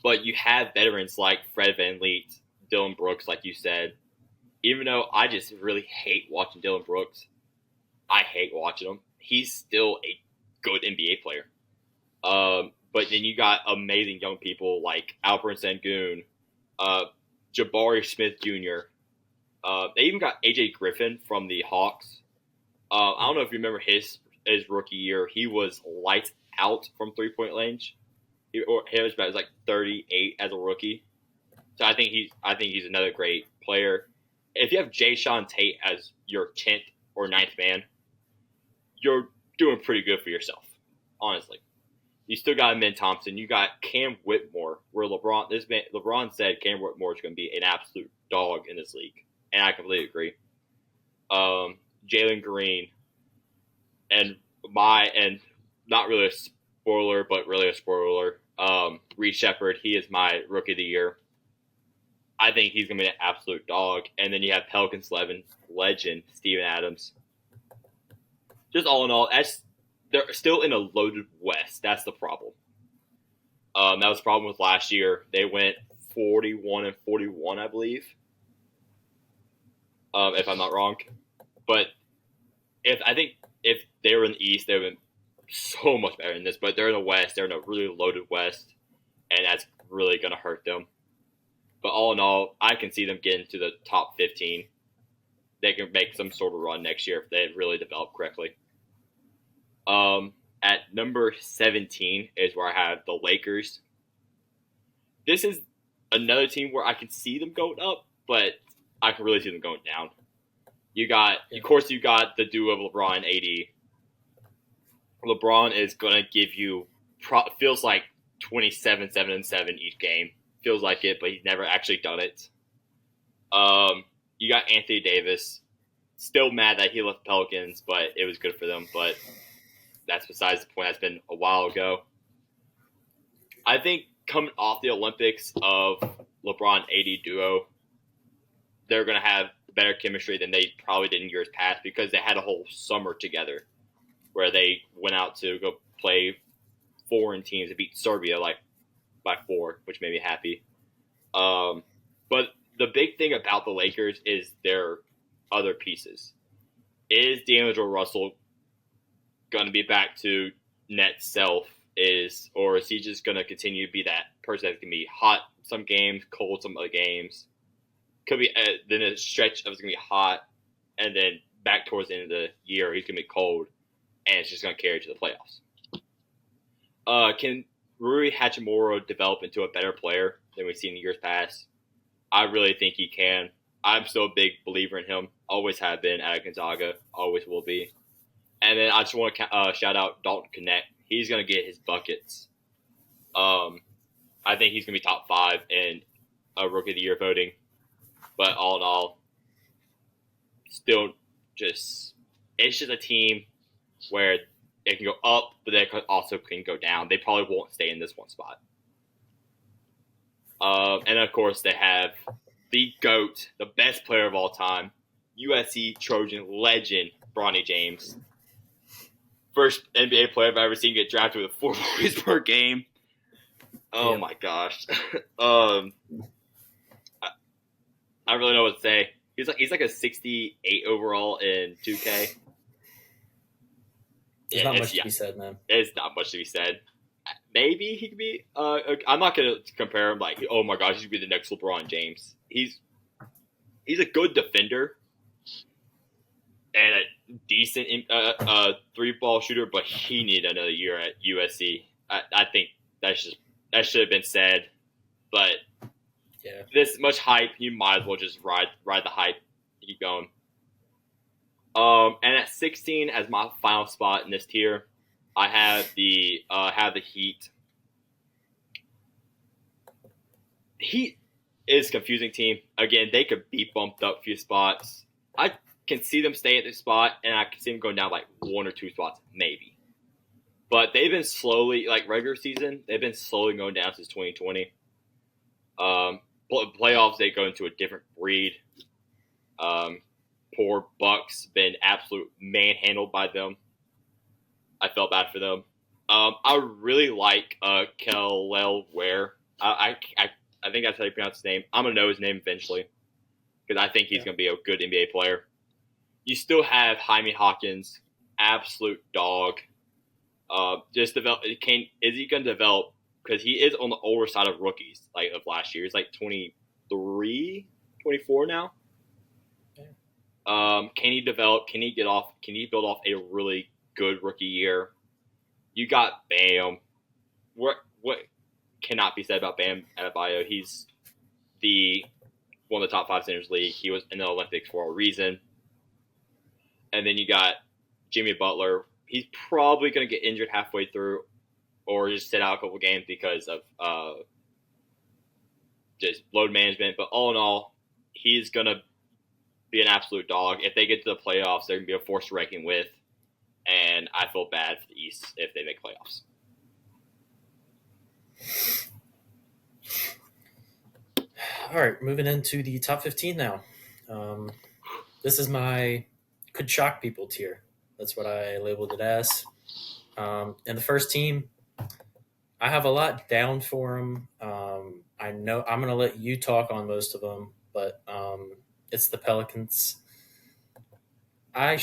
But you have veterans like Fred VanVleet, Dylan Brooks, like you said. Even though I just really hate watching Dylan Brooks, I hate watching him. He's still a good NBA player. But then you got amazing young people like Alperen Sengun, Jabari Smith Jr. They even got AJ Griffin from the Hawks. I don't know if you remember his rookie year. He was lights out from 3-point range. He was about like 38 as a rookie. So I think he's another great player. If you have Jayshawn Tate as your 10th or 9th man, you're doing pretty good for yourself, honestly. You still got Amen Thompson. You got Cam Whitmore, where LeBron said Cam Whitmore is going to be an absolute dog in this league, and I completely agree. Jalen Green, and not really a spoiler, but really a spoiler. Reed Shepherd, he is my rookie of the year. I think he's going to be an absolute dog. And then you have Pelicans legend Steven Adams. Just all in all, they're still in a loaded West. That's the problem. That was the problem with last year. They went 41-41, I believe, if I'm not wrong. But if they were in the East, they would have been so much better than this. But they're in the West. They're in a really loaded West, and that's really going to hurt them. But all in all, I can see them getting to the top 15. They can make some sort of run next year if they really develop correctly. At number 17 is where I have the Lakers. This is another team where I can see them going up, but I can really see them going down. Of course, you got the duo of LeBron and AD. LeBron is going to give you, feels like 27, 7, and 7 each game. Feels like it, but he's never actually done it. You got Anthony Davis. Still mad that he left Pelicans, but it was good for them. But that's besides the point. That's been a while ago. I think coming off the Olympics of LeBron AD duo, they're going to have better chemistry than they probably did in years past because they had a whole summer together where they went out to go play foreign teams and beat Serbia by 4, which made me happy. But the big thing about the Lakers is their other pieces. Is D'Angelo Russell going to be back to net self? Or is he just going to continue to be that person that's going to be hot some games, cold some other games? Could be then a stretch of it's going to be hot, and then back towards the end of the year he's going to be cold, and it's just going to carry to the playoffs. Can Rui Hachimura develop into a better player than we've seen in years past? I really think he can. I'm still a big believer in him. Always have been at Gonzaga. Always will be. And then I just want to shout out Dalton Connect. He's going to get his buckets. I think he's going to be top 5 in Rookie of the Year voting. But all in all, still it's just a team where it can go up, but they also can go down. They probably won't stay in this one spot. And of course, they have the GOAT, the best player of all time, USC Trojan legend, Bronny James. First NBA player I've ever seen get drafted with 4 points per game. Oh Yep, my gosh. um, I, I really know what to say. He's like a 68 overall in 2K. there's Yeah, not it's much to yeah, be said, man. it's not much to be said. Maybe he could be. I'm not gonna compare him like, oh my gosh, he could be the next LeBron James. He's a good defender and a decent three ball shooter, but he needed another year at USC. I think that should have been said. But Yeah, this much hype, you might as well just ride the hype, keep going. And at 16 as my final spot in this tier, I have the Heat. Heat is a confusing team. Again, they could be bumped up a few spots. I can see them stay at this spot, and I can see them going down like one or two spots, maybe. But they've been slowly, like regular season, they've been slowly going down since 2020. Um, Playoffs, they go into a different breed. Um, Poor Bucks been absolute manhandled by them. I felt bad for them. I really like Kel'el Ware. I think that's how you pronounce his name. I'm gonna know his name eventually because I think he's yeah. gonna be a good NBA player. You still have Jaime Hawkins, absolute dog. Just develop. Is he gonna develop? Because he is on the older side of rookies, like of last year. He's like 23, 24 now. Yeah. Can he develop? Can he get off? Can he build off a really good rookie year? You got Bam. What cannot be said about Bam Adebayo? He's the one of the top five centers league. He was in the Olympics for a reason. And then you got Jimmy Butler. He's probably going to get injured halfway through, or just sit out a couple games because of just load management. But all in all, he's going to be an absolute dog. If they get to the playoffs, they're going to be a force to reckon with. And I feel bad for the East if they make playoffs. All right, moving into the top 15 now. Um, this is my could shock people tier. That's what I labeled it as. And the first team, I have a lot down for them. I know I'm going to let you talk on most of them, but it's the Pelicans. I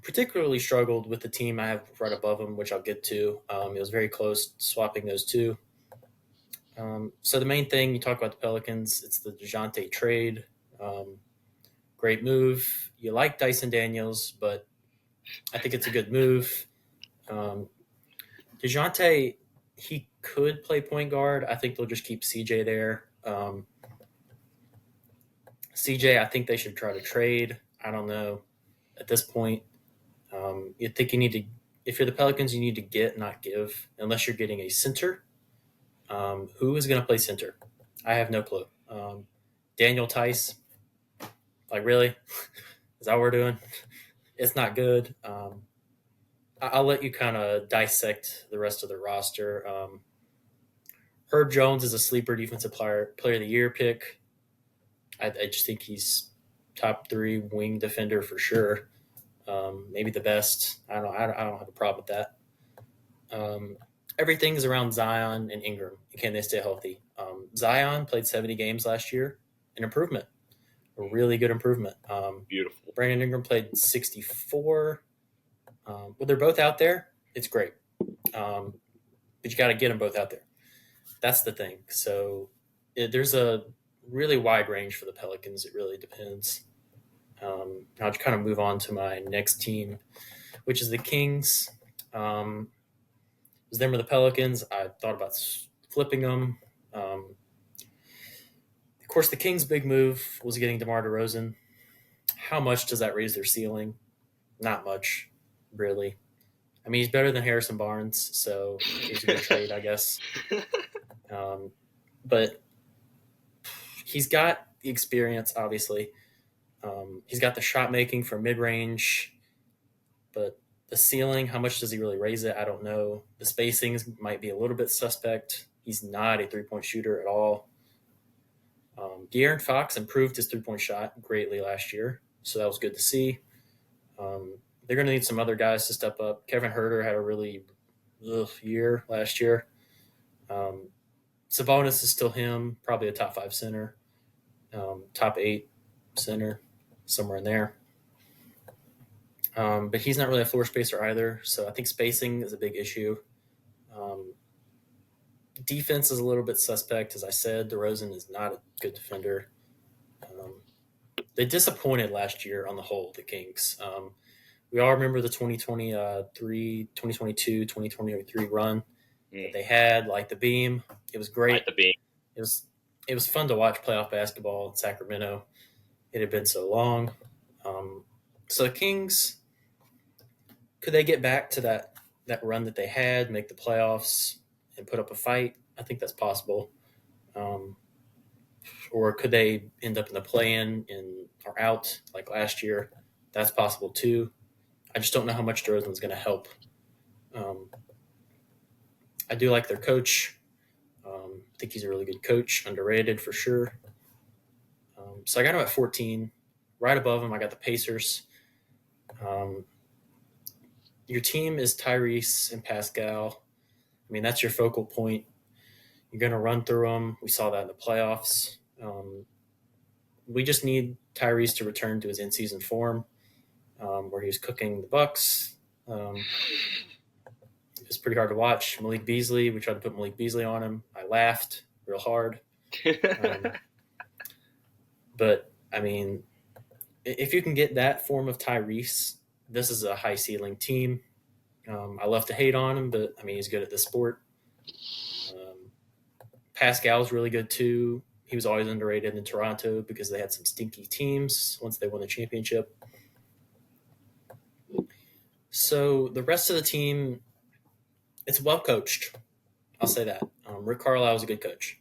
particularly struggled with the team I have right above them, which I'll get to. It was very close swapping those two. So the main thing you talk about the Pelicans, it's the DeJounte trade. Um, Great move. You like Dyson Daniels, but I think it's a good move. Um, DeJounte, he could play point guard. I think they'll just keep CJ there. CJ, I think they should try to trade. I don't know at this point. You think you need to, if you're the Pelicans, you need to get, not give, unless you're getting a center. Who is going to play center? I have no clue. Daniel Tice, like really? Is that what we're doing? It's not good. I'll let you kind of dissect the rest of the roster. Herb Jones is a sleeper defensive player of the year pick. I just think he's top three wing defender for sure. Maybe the best. I don't have a problem with that. Um, Everything's around Zion and Ingram. Can they stay healthy? Zion played 70 games last year, an improvement, a really good improvement. Beautiful. Brandon Ingram played 64. When they're both out there, it's great. Um, but you got to get them both out there. That's the thing. So there's a really wide range for the Pelicans. It really depends. I'll kind of move on to my next team, which is the Kings. It was them or the Pelicans. I thought about flipping them. Of course, the Kings' big move was getting DeMar DeRozan. How much does that raise their ceiling? Not much, really. I mean, he's better than Harrison Barnes, so he's a good trade, I guess. But he's got the experience, obviously. He's got the shot making for mid range, but the ceiling, how much does he really raise it? I don't know. The spacings might be a little bit suspect. He's not a 3-point shooter at all. De'Aaron Fox improved his 3-point shot greatly last year, so that was good to see. They're going to need some other guys to step up. Kevin Herter had a really year last year. Sabonis is still him, probably a top 5 center, top 8 center, somewhere in there. But he's not really a floor spacer either, so I think spacing is a big issue. Um, Defense is a little bit suspect, as I said. DeRozan is not a good defender. Um, they disappointed last year on the whole, the Kings. We all remember the 2023 run that they had, like the beam. It was Like great. the beam. It was it was fun to watch playoff basketball in Sacramento. It had been so long. So the Kings, could they get back to that run that they had, make the playoffs, and put up a fight? I think that's possible. Um, or could they end up in the play-in and are out like last year? That's possible too. I just don't know how much DeRozan's going to help. Um, I do like their coach. I think he's a really good coach, underrated for sure. So I got him at 14. Right above him, I got the Pacers. Um, your team is Tyrese and Pascal. I mean, that's your focal point. You're going to run through them. We saw that in the playoffs. We just need Tyrese to return to his in-season form, where he was cooking the Bucks. It was pretty hard to watch. Malik Beasley, we tried to put Malik Beasley on him. I laughed real hard. But, I mean, if you can get that form of Tyrese, this is a high ceiling team. I love to hate on him, but, I mean, he's good at the sport. Pascal's really good, too. He was always underrated in Toronto because they had some stinky teams once they won the championship. So the rest of the team, it's well coached. I'll say that. Rick Carlisle is a good coach.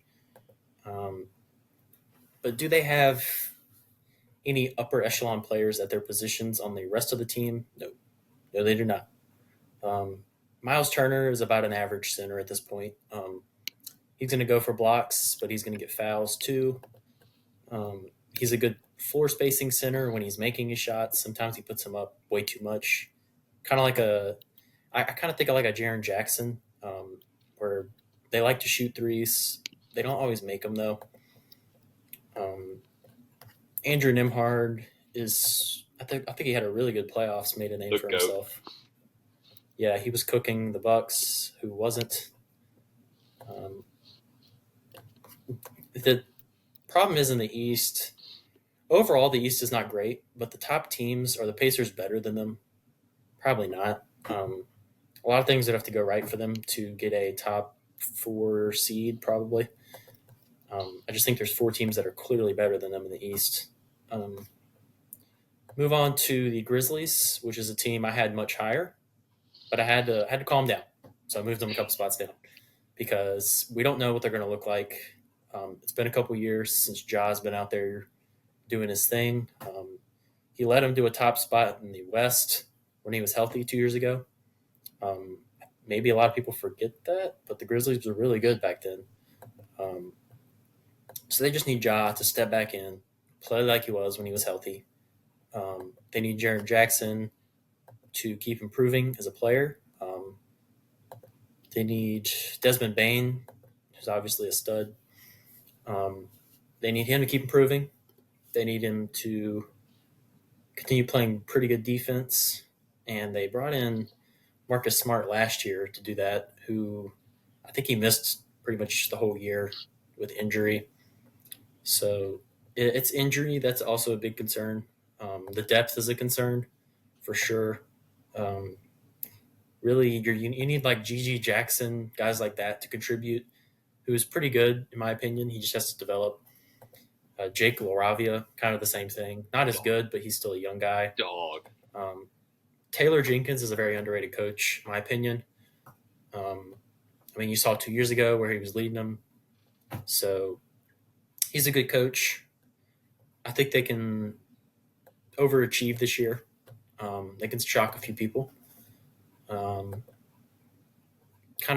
But do they have any upper echelon players at their positions on the rest of the team? No. No, they do not. Miles Turner is about an average center at this point. He's going to go for blocks, but he's going to get fouls too. He's a good floor spacing center when he's making his shots. Sometimes he puts them up way too much. Kind of like I kind of think of like a Jaren Jackson, where they like to shoot threes. They don't always make them though. Andrew Nimhard is, I think he had a really good playoffs, made a name for himself. Yeah, he was cooking the Bucks, who wasn't. The problem is in the East. Overall, the East is not great, but the top teams, are the Pacers better than them? Probably not. A lot of things would have to go right for them to get a top 4 seed, probably. I just think there's 4 teams that are clearly better than them in the East. Move on to the Grizzlies, which is a team I had much higher, but I had to calm down. So I moved them a couple spots down because we don't know what they're going to look like. It's been a couple years since Ja's been out there doing his thing. He let him do a top spot in the West when he was healthy 2 years ago. Maybe a lot of people forget that, but the Grizzlies were really good back then. So they just need Ja to step back in, play like he was when he was healthy. They need Jaren Jackson to keep improving as a player. They need Desmond Bane, who's obviously a stud. They need him to keep improving. They need him to continue playing pretty good defense. And they brought in Marcus Smart last year to do that, who I think he missed pretty much the whole year with injury. So it's injury that's also a big concern. The depth is a concern for sure. Really, you need like GG Jackson, guys like that to contribute, who is pretty good in my opinion. He just has to develop. Jake LaRavia, kind of the same thing. Not as good, but he's still a young guy. Taylor Jenkins is a very underrated coach, in my opinion. I mean, you saw 2 years ago where he was leading them. So he's a good coach. I think they can overachieve this year. They can shock a few people. Kind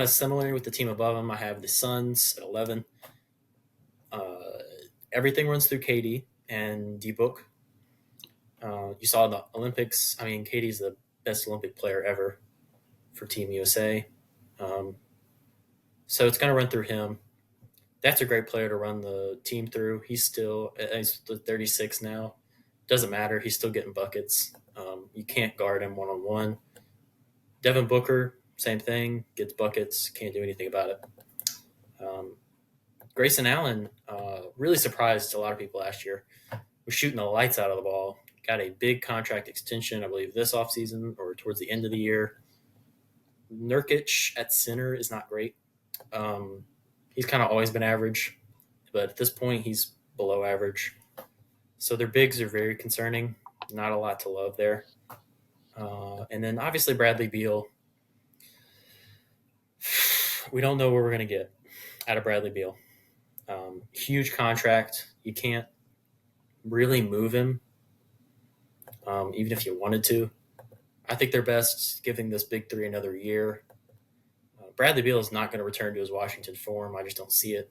of similar with the team above them, I have the Suns at 11. Everything runs through KD and D-Book. You saw in the Olympics. I mean, KD's the best Olympic player ever for Team USA. So it's going to run through him. That's a great player to run the team through. He's 36 now. Doesn't matter. He's still getting buckets. You can't guard him one-on-one. Devin Booker, same thing. Gets buckets. Can't do anything about it. Um, Grayson Allen, really surprised a lot of people last year. Was shooting the lights out of the ball. Got a big contract extension, I believe, this offseason or towards the end of the year. Nurkic at center is not great. He's kind of always been average, but at this point, he's below average. So their bigs are very concerning. Not a lot to love there. And then obviously Bradley Beal. We don't know what we're going to get out of Bradley Beal. Huge contract. You can't really move him, even if you wanted to. I think they're best giving this big three another year. Bradley Beal is not going to return to his Washington form. I just don't see it.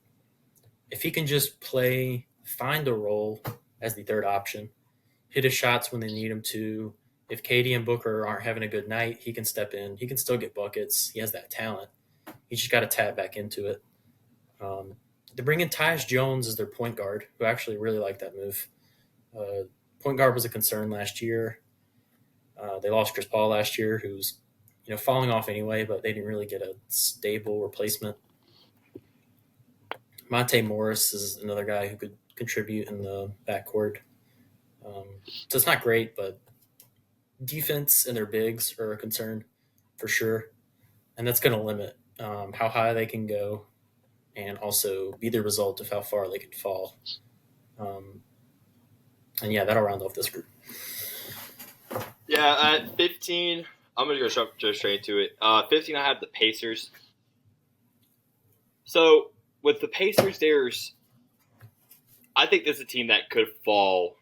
If he can just find a role as the third option, hit his shots when they need him to. If Katie and Booker aren't having a good night, he can step in. He can still get buckets. He has that talent. He just got to tap back into it. They bring in Tyus Jones as their point guard, who actually really like that move. Point guard was a concern last year. They lost Chris Paul last year, who's falling off anyway, but they didn't really get a stable replacement. Monte Morris is another guy who could contribute in the backcourt. So it's not great, but defense and their bigs are a concern for sure. And that's going to limit how high they can go and also be the result of how far they can fall. And yeah, that'll round off this group. Yeah, at 15, I'm going to go straight to it. 15, I have the Pacers. So with the Pacers, I think this is a team that could fall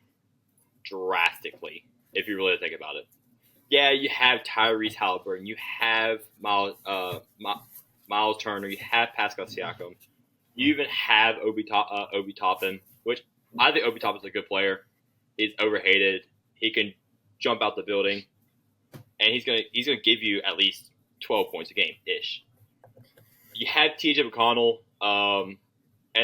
drastically if you really think about it. Yeah, you have Tyrese Halliburton, you have Miles Turner, you have Pascal Siakam, you even have Obi Toppin, which I think Obi Toppin's a good player. He's overhated. He can jump out the building, and he's gonna give you at least 12 points a game ish. You have T.J. McConnell, and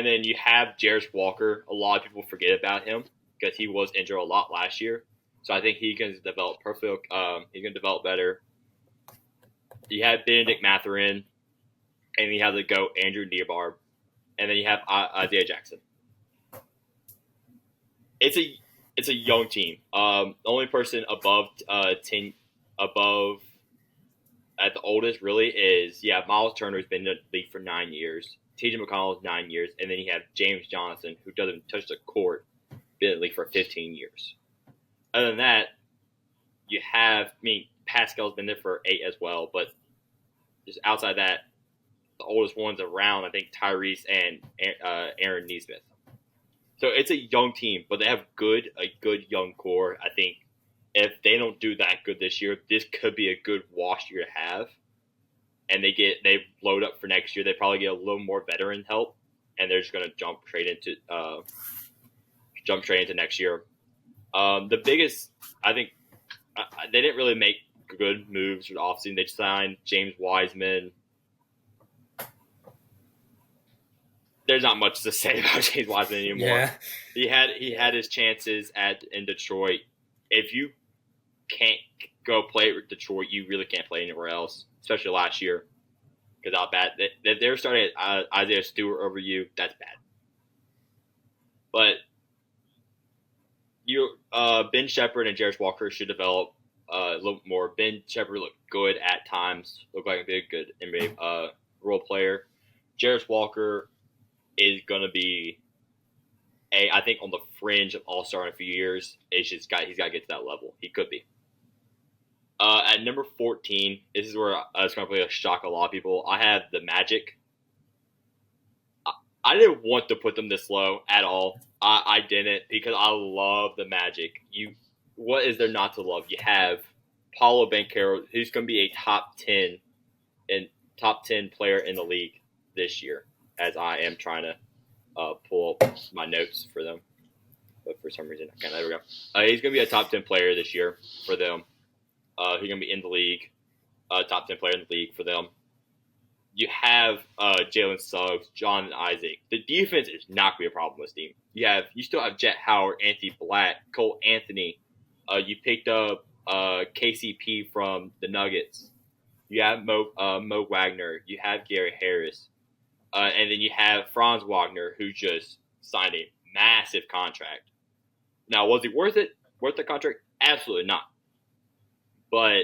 then you have Jarris Walker. A lot of people forget about him because he was injured a lot last year. So I think he can develop perfect. He can develop better. You have Benedict Mathurin, and you have the GOAT Andrew Nearbarb, and then you have Isaiah Jackson. It's a young team. The only person above 10 above at the oldest really is Miles Turner has been in the league for 9 years. T.J. McConnell is 9 years, and then you have James Johnson, who doesn't touch the court, been in the league for 15 years. Other than that, you have Pascal's been there for 8 as well, but just outside that, the oldest ones around, I think Tyrese and Aaron Nesmith. So it's a young team, but they have a good young core. I think if they don't do that good this year, this could be a good wash year to have. And they load up for next year. They probably get a little more veteran help, and they're just going to jump straight into next year. The biggest, I think, they didn't really make good moves for the offseason. They signed James Wiseman. There's not much to say about James Wiseman anymore. Yeah. He had his chances in Detroit. If you can't go play with Detroit, you really can't play anywhere else, especially last year. Because how bad they're starting Isaiah Stewart over you, that's bad. But Ben Shepherd and Jarris Walker should develop a little more. Ben Shepherd looked good at times, looked like a good NBA role player. Jarris Walker is going to be I think on the fringe of All-Star in a few years. He's got to get to that level. He could be. At number 14, this is where it's going to probably shock a lot of people. I have the Magic. I didn't want to put them this low at all. I didn't because I love the Magic. What is there not to love? You have Paulo Banchero, who's going to be a top 10 player in the league this year, as I am trying to pull up my notes for them. But for some reason, I can't. There we go. He's going to be a top 10 player this year for them. He's going to be in the league, top 10 player in the league for them. You have Jalen Suggs, John and Isaac. The defense is not going to be a problem with this team. You still have Jet Howard, Anthony Black, Cole Anthony. You picked up KCP from the Nuggets. You have Mo Wagner. You have Gary Harris. And then you have Franz Wagner, who just signed a massive contract. Now, was he worth it? Worth the contract? Absolutely not. But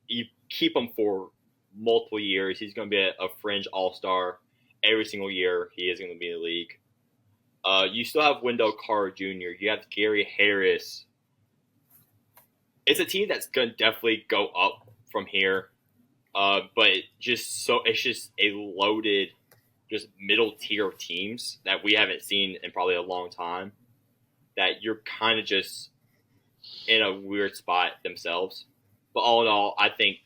you keep him for multiple years. He's going to be a fringe all-star every single year. He is going to be in the league. You still have Wendell Carter Jr. You have Gary Harris. It's a team that's going to definitely go up from here. But it's just a loaded, just middle tier of teams that we haven't seen in probably a long time. That you're kind of just in a weird spot themselves. But all in all, I think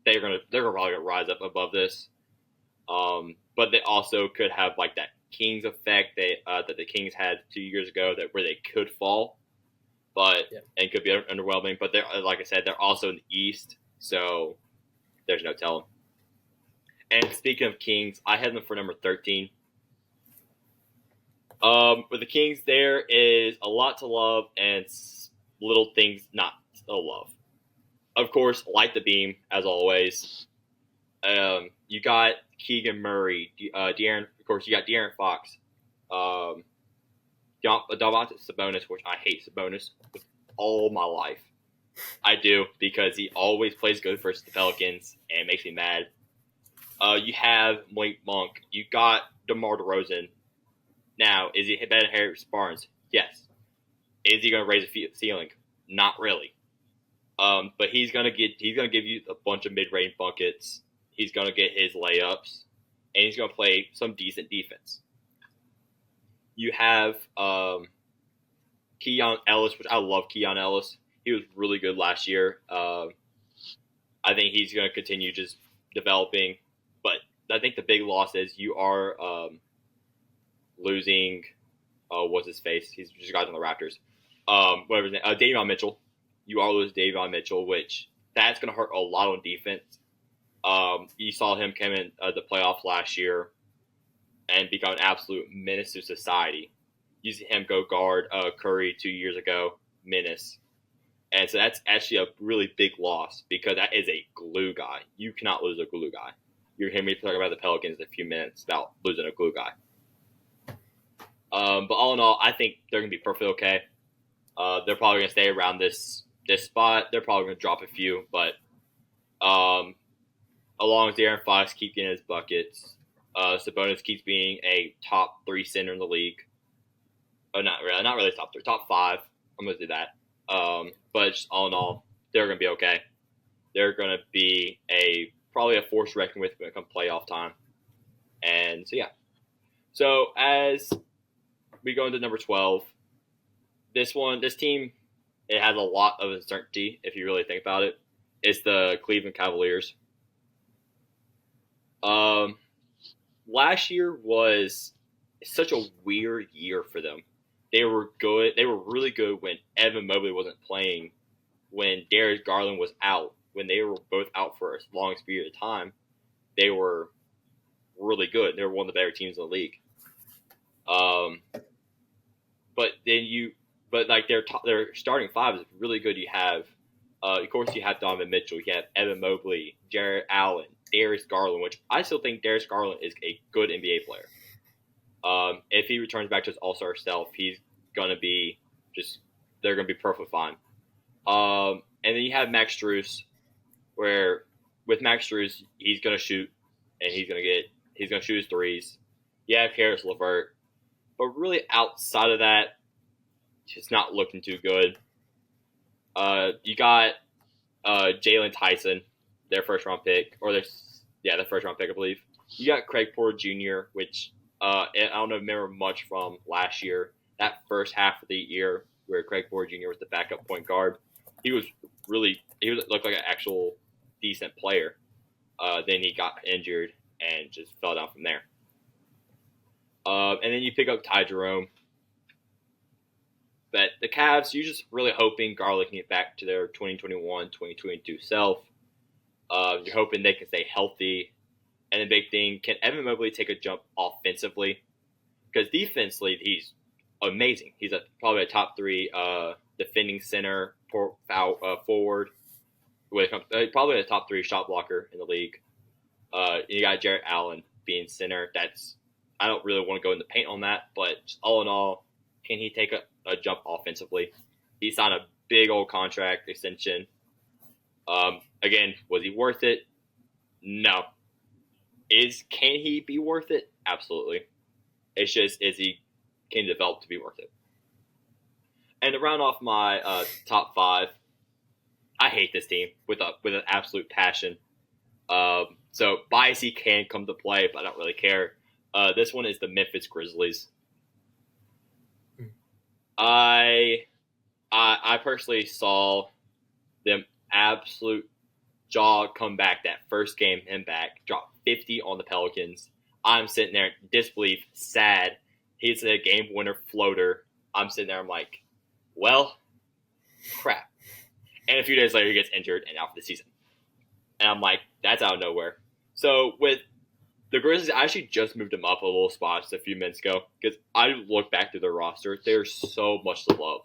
they're probably gonna rise up above this. But they also could have like that Kings effect that the Kings had 2 years ago, where they could fall, and could be underwhelming. But they're, like I said, they're also in the East, so there's no telling. And speaking of Kings, I had them for number 13. With the Kings, there is a lot to love and little things not to love. Of course, light the beam, as always. You got Keegan Murray, De'Aaron. Of course, you got De'Aaron Fox, Domantas Sabonis, which I hate Sabonis with all my life. I do, because he always plays good versus the Pelicans, and it makes me mad. You have Malik Monk. You got DeMar DeRozan. Now, is he better than Harris Barnes? Yes. Is he going to raise the ceiling? Not really. But he's gonna give you a bunch of mid-range buckets. He's gonna get his layups, and he's gonna play some decent defense. You have Keon Ellis, which I love Keon Ellis. He was really good last year. I think he's gonna continue just developing, but I think the big loss is you are losing. What's his face? He's just got on the Raptors. Whatever his name, Davion Mitchell. You are losing Davion Mitchell, which that's going to hurt a lot on defense. You saw him come in the playoffs last year and become an absolute menace to society. You see him go guard Curry 2 years ago, menace. And so that's actually a really big loss, because that is a glue guy. You cannot lose a glue guy. You're hearing me talk about the Pelicans in a few minutes about losing a glue guy. But all in all, I think they're going to be perfectly okay. They're probably going to stay around this spot. They're probably going to drop a few, but as long as De'Aaron Fox keeps getting his buckets, Sabonis keeps being a top 3 center in the league. Oh, not really top 3, top 5. I'm going to do that. But just all in all, they're going to be okay. They're going to be probably a force to reckon with when it comes playoff time. And so, yeah. So as we go into number 12, this team, it has a lot of uncertainty if you really think about it. It's the Cleveland Cavaliers. Last year was such a weird year for them. They were good. They were really good when Evan Mobley wasn't playing, when Darius Garland was out, when they were both out for a long period of time. They were really good. They were one of the better teams in the league. But like their starting five is really good. You have, of course, you have Donovan Mitchell. You have Evan Mobley, Jarrett Allen, Darius Garland, which I still think Darius Garland is a good NBA player. If he returns back to his all-star self, he's gonna be they're gonna be perfectly fine. And then you have Max Strus, where with Max Strus, he's gonna shoot, and he's gonna shoot his threes. You have Harris LeVert, but really outside of that, it's not looking too good. You got Jalen Tyson, their first round pick, their first round pick, I believe. You got Craig Porter Jr., which I don't remember much from last year. That first half of the year where Craig Porter Jr. was the backup point guard, he looked like an actual decent player. Then he got injured and just fell down from there. And then you pick up Ty Jerome. But the Cavs, you're just really hoping Garland can get back to their 2021, 2022 self. You're hoping they can stay healthy. And the big thing, can Evan Mobley take a jump offensively? Because defensively, he's amazing. He's probably a top 3 defending center, forward. Probably a top 3 shot blocker in the league. You got Jarrett Allen being center. I don't really want to go in the paint on that, but all in all, can he take a jump offensively? He signed a big old contract extension. Again, was he worth it? No. Can he be worth it? Absolutely. It's just, can he develop to be worth it? And to round off my top 5, I hate this team with an absolute passion. So bias can come to play, but I don't really care. This one is the Memphis Grizzlies. I personally saw them absolute jaw come back that first game, him back, drop 50 on the Pelicans. I'm sitting there in disbelief, sad. He's a game winner floater. I'm sitting there, I'm like, well, crap. And a few days later, he gets injured and out for the season. And I'm like, that's out of nowhere. So with the Grizzlies, I actually just moved them up a little spot just a few minutes ago because I look back through their roster. There's so much to love.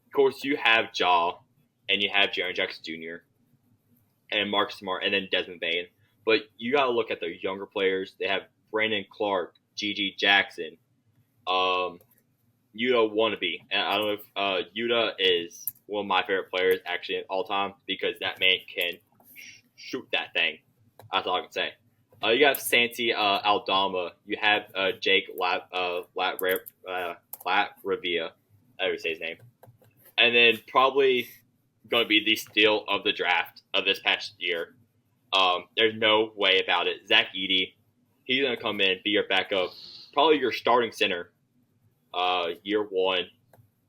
Of course, you have Ja and you have Jaren Jackson Jr. and Marcus Smart and then Desmond Bane. But you got to look at their younger players. They have Brandon Clark, Gigi Jackson, Yuta Wannabe. And I don't know if Yuta is one of my favorite players actually of all time because that man can shoot that thing. That's all I can say. You have Santi Aldama. You have Jake Latravia. I would say his name. And then probably going to be the steal of the draft of this past year. There's no way about it. Zach Edey, he's going to come in, be your backup, probably your starting center year one.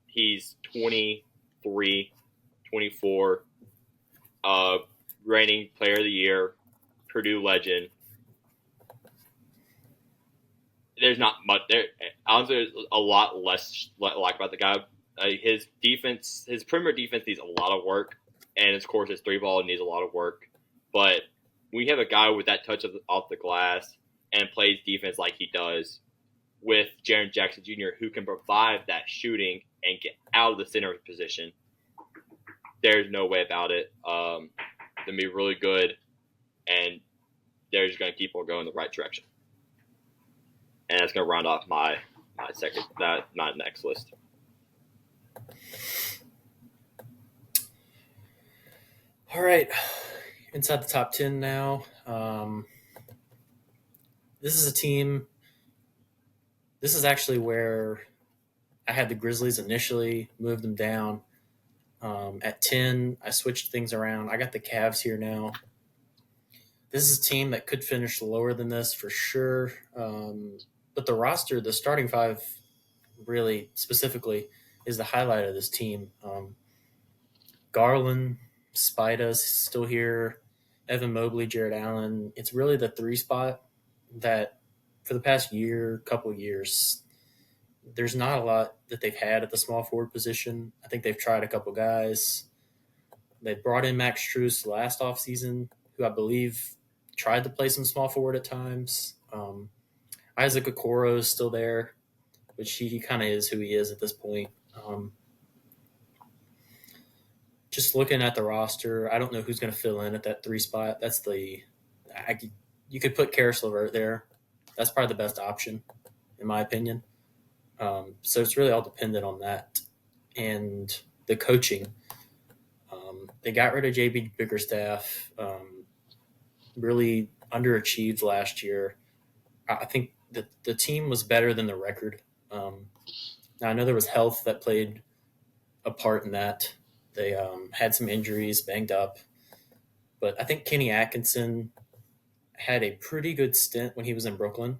He's 23, 24, reigning player of the year, Purdue legend. There's not much there. Honestly, there's a lot less like about the guy. His defense, his perimeter defense needs a lot of work, and of course his 3-ball needs a lot of work. But when you have a guy with that touch off the glass and plays defense like he does, with Jaren Jackson Jr., who can provide that shooting and get out of the center position, there's no way about it. Going to be really good, and they're just going to keep on going in the right direction. And that's going to round off my next list. All right, inside the top 10 now. This is a team. This is actually where I had the Grizzlies initially, moved them down. At 10, I switched things around. I got the Cavs here now. This is a team that could finish lower than this for sure. But the roster, the starting 5, really specifically, is the highlight of this team. Garland, Spida's still here, Evan Mobley, Jarrett Allen. It's really the 3 spot that for the past couple years, there's not a lot that they've had at the small forward position. I think they've tried a couple guys. They brought in Max Strus last offseason, who I believe tried to play some small forward at times. Isaac Okoro is still there, which he kind of is who he is at this point. Just looking at the roster, I don't know who's going to fill in at that 3 spot. You could put Karis LeVert there. That's probably the best option, in my opinion. So it's really all dependent on that. And the coaching. They got rid of JB Bickerstaff, really underachieved last year. I think the team was better than the record. Now, I know there was health that played a part in that. They had some injuries, banged up. But I think Kenny Atkinson had a pretty good stint when he was in Brooklyn.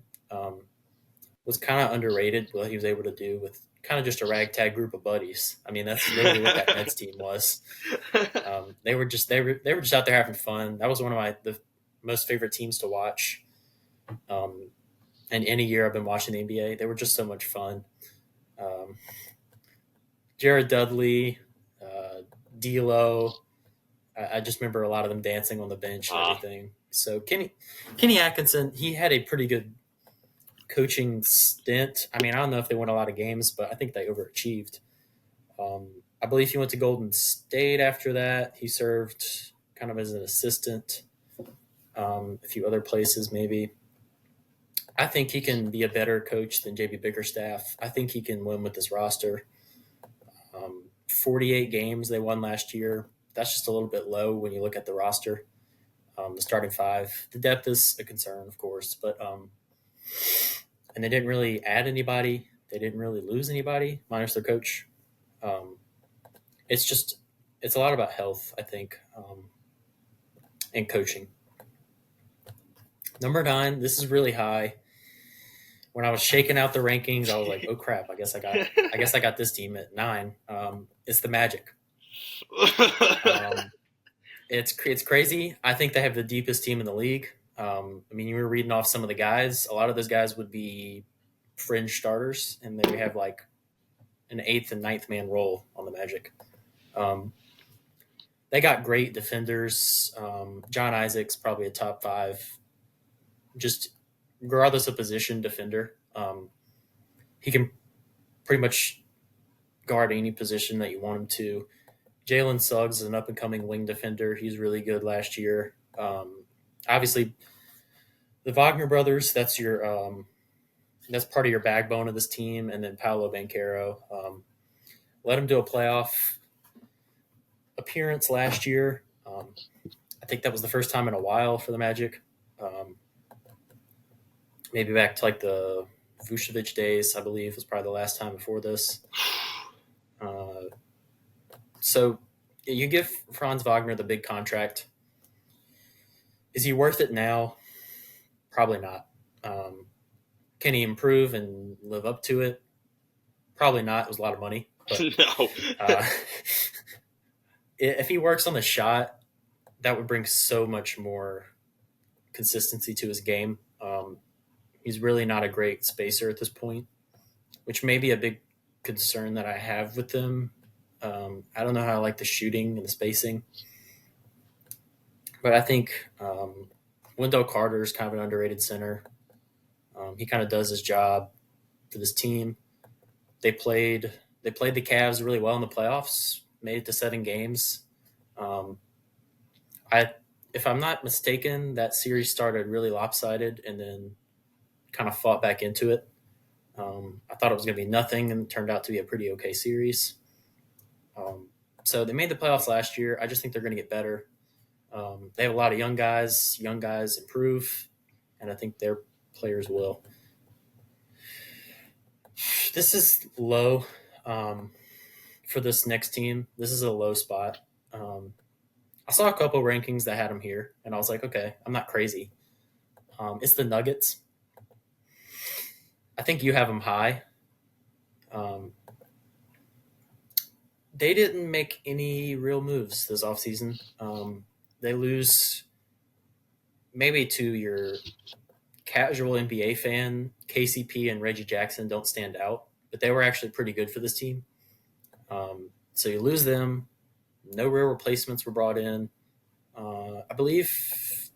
Was kind of underrated what he was able to do with kind of just a ragtag group of buddies. I mean, that's literally what that Nets team was. They were just out there having fun. That was one of the most favorite teams to watch. And any year I've been watching the NBA, they were just so much fun. Jared Dudley, D'Lo. I just remember a lot of them dancing on the bench and Ah, everything. So Kenny Atkinson, he had a pretty good coaching stint. I mean, I don't know if they won a lot of games, but I think they overachieved. I believe he went to Golden State after that. He served kind of as an assistant, a few other places maybe. I think he can be a better coach than JB Bickerstaff. I think he can win with this roster. 48 games they won last year. That's just a little bit low when you look at the roster. The starting five. The depth is a concern, of course, but and they didn't really add anybody. They didn't really lose anybody, minus their coach. Um, it's a lot about health, I think, and coaching. Number 9, this is really high. When I was shaking out the rankings, I was like, "Oh crap! I guess I got this team at 9." It's the Magic. Um, it's crazy. I think they have the deepest team in the league. I mean, you were reading off some of the guys. A lot of those guys would be fringe starters, and they have like an eighth and ninth man role on the Magic. Um, they got great defenders. John Isaac's probably a top 5, just regardless of position defender. He can pretty much guard any position that you want him to. Jalen Suggs is an up and coming wing defender. He's really good last year. Obviously, the Wagner brothers. That's part of your backbone of this team, and then Paolo Banchero. Let him do a playoff appearance last year. I think that was the first time in a while for the Magic. Maybe back to like the Vucevic days, I believe, was probably the last time before this. So you give Franz Wagner the big contract. Is he worth it now? Probably not. Can he improve and live up to it? Probably not. It was a lot of money. But, no. If he works on the shot, that would bring so much more consistency to his game. He's really not a great spacer at this point, which may be a big concern that I have with him. I don't know how I like the shooting and the spacing, but I think Wendell Carter is kind of an underrated center. He kind of does his job for this team. They played the Cavs really well in the playoffs, made it to 7 games. If I'm not mistaken, that series started really lopsided and then kind of fought back into it. I thought it was going to be nothing, and it turned out to be a pretty okay series. So they made the playoffs last year. I just think they're going to get better. They have a lot of young guys. Young guys improve, and I think their players will. This is low for this next team. This is a low spot. I saw a couple rankings that had them here, and I was like, okay, I'm not crazy. It's the Nuggets. I think you have them high. They didn't make any real moves this offseason. They lose maybe to your casual NBA fan. KCP and Reggie Jackson don't stand out, but they were actually pretty good for this team. So you lose them. No real replacements were brought in. I believe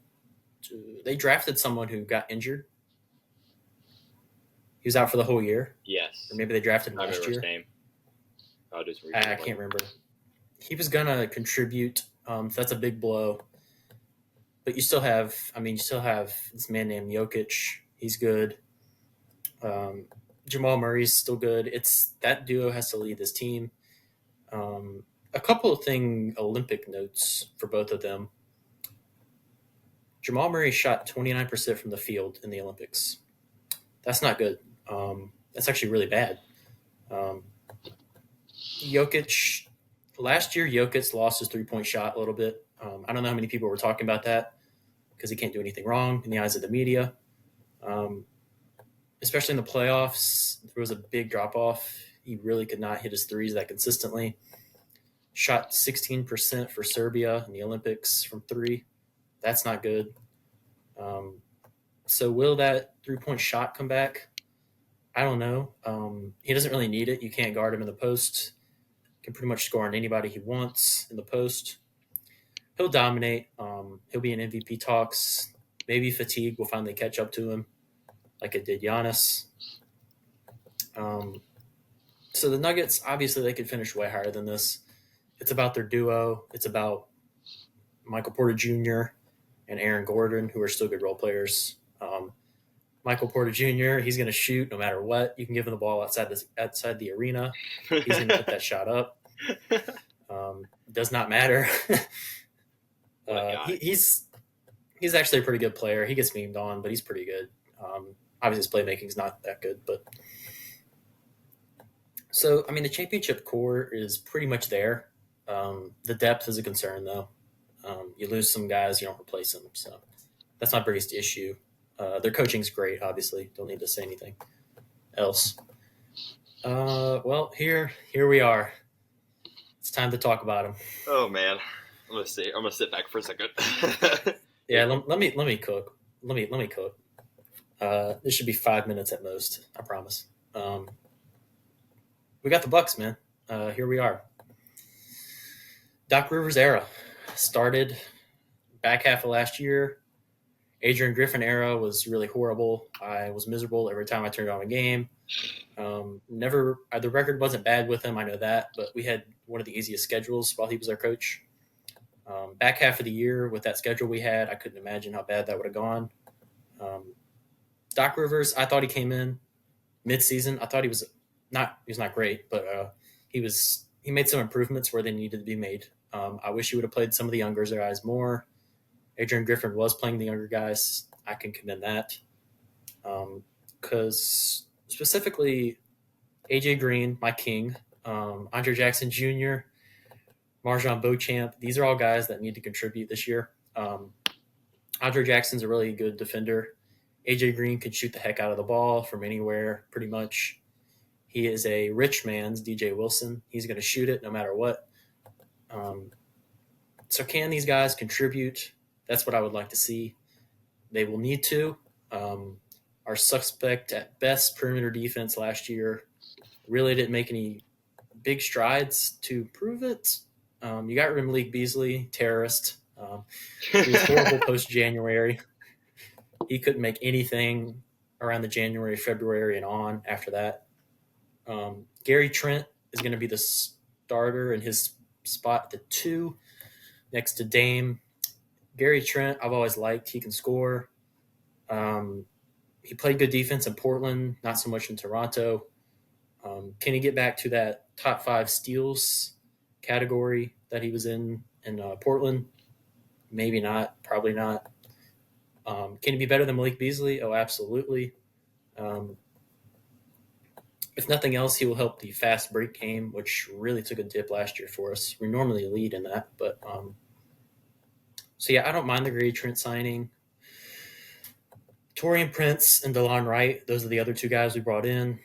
they drafted someone who got injured. He was out for the whole year. Yes. Or maybe they drafted him I last remember year. his name. I can't remember. He was going to contribute. So that's a big blow. But you still have this man named Jokic. He's good. Jamal Murray's still good. It's that duo has to lead this team. A couple of Olympic notes for both of them. Jamal Murray shot 29% from the field in the Olympics. That's not good. That's actually really bad. Jokic, last year, Jokic lost his 3-point shot a little bit. I don't know how many people were talking about that because he can't do anything wrong in the eyes of the media. Especially in the playoffs, there was a big drop-off. He really could not hit his threes that consistently. Shot 16% for Serbia in the Olympics from 3. That's not good. So will that 3-point shot come back? I don't know. He doesn't really need it. You can't guard him in the post. Can pretty much score on anybody he wants in the post. he'll dominate. He'll be in MVP talks. Maybe fatigue will finally catch up to him, like it did Giannis. Um, so the Nuggets, obviously, they could finish way higher than this. It's about their duo. It's about Michael Porter Jr. and Aaron Gordon, who are still good role players. Michael Porter Jr. He's going to shoot no matter what. You can give him the ball outside the arena. He's going to put that shot up. Does not matter. He's actually a pretty good player. He gets memed on, but he's pretty good. Obviously, his playmaking is not that good, but so I mean, the championship core is pretty much there. The depth is a concern, though. You lose some guys, you don't replace them, so that's my biggest issue. Their coaching's great, obviously. Don't need to say anything else. Well, here we are. It's time to talk about him. Oh man, I'm gonna sit back for a second. Yeah, let me cook. Let me cook. This should be 5 minutes at most. I promise. We got the Bucks, man. Here we are. Doc Rivers era started back half of last year. Adrian Griffin era was really horrible. I was miserable every time I turned on a game. The record wasn't bad with him, I know that, but we had one of the easiest schedules while he was our coach. Back half of the year with that schedule we had, I couldn't imagine how bad that would have gone. Doc Rivers, I thought he came in mid-season. I thought he was not great, but he made some improvements where they needed to be made. I wish he would have played some of the younger guys more. Adrian Griffin was playing the younger guys. I can commend that. Because specifically, AJ Green, my king, Andre Jackson Jr., Marjon Beauchamp, these are all guys that need to contribute this year. Andre Jackson's a really good defender. AJ Green could shoot the heck out of the ball from anywhere, pretty much. He is a rich man's DJ Wilson. He's going to shoot it no matter what. So can these guys contribute? That's what I would like to see. They will need to. Our suspect at best perimeter defense last year really didn't make any big strides to prove it. You got rid of Malik Beasley, terrorist. He was horrible post-January. He couldn't make anything around the January, February, and on after that. Gary Trent is going to be the starter in his spot, the 2, next to Dame. Gary Trent, I've always liked. He can score. He played good defense in Portland, not so much in Toronto. Can he get back to that top 5 steals category that he was in Portland? Maybe not. Probably not. Can he be better than Malik Beasley? Oh, absolutely. If nothing else, he will help the fast break game, which really took a dip last year for us. We normally lead in that, but so yeah, I don't mind the Gary Trent signing. Taurean Prince and DeLon Wright, those are the other 2 guys we brought in.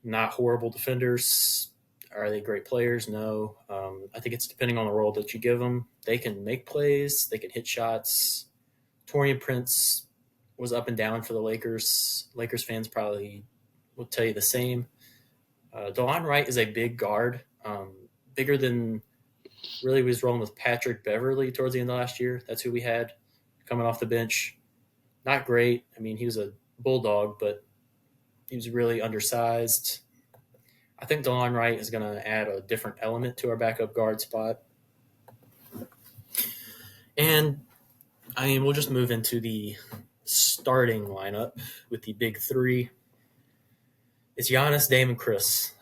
Not horrible defenders. Are they great players? No. I think it's depending on the role that you give them. They can make plays. They can hit shots. Taurean Prince was up and down for the Lakers. Lakers fans probably will tell you the same. DeLon Wright is a big guard, bigger than really was rolling with Patrick Beverly towards the end of last year. That's who we had coming off the bench. Not great. I mean, he was a bulldog, but he was really undersized. I think DeLon Wright is going to add a different element to our backup guard spot. And, I mean, we'll just move into the starting lineup with the big 3. It's Giannis, Dame, and Chris.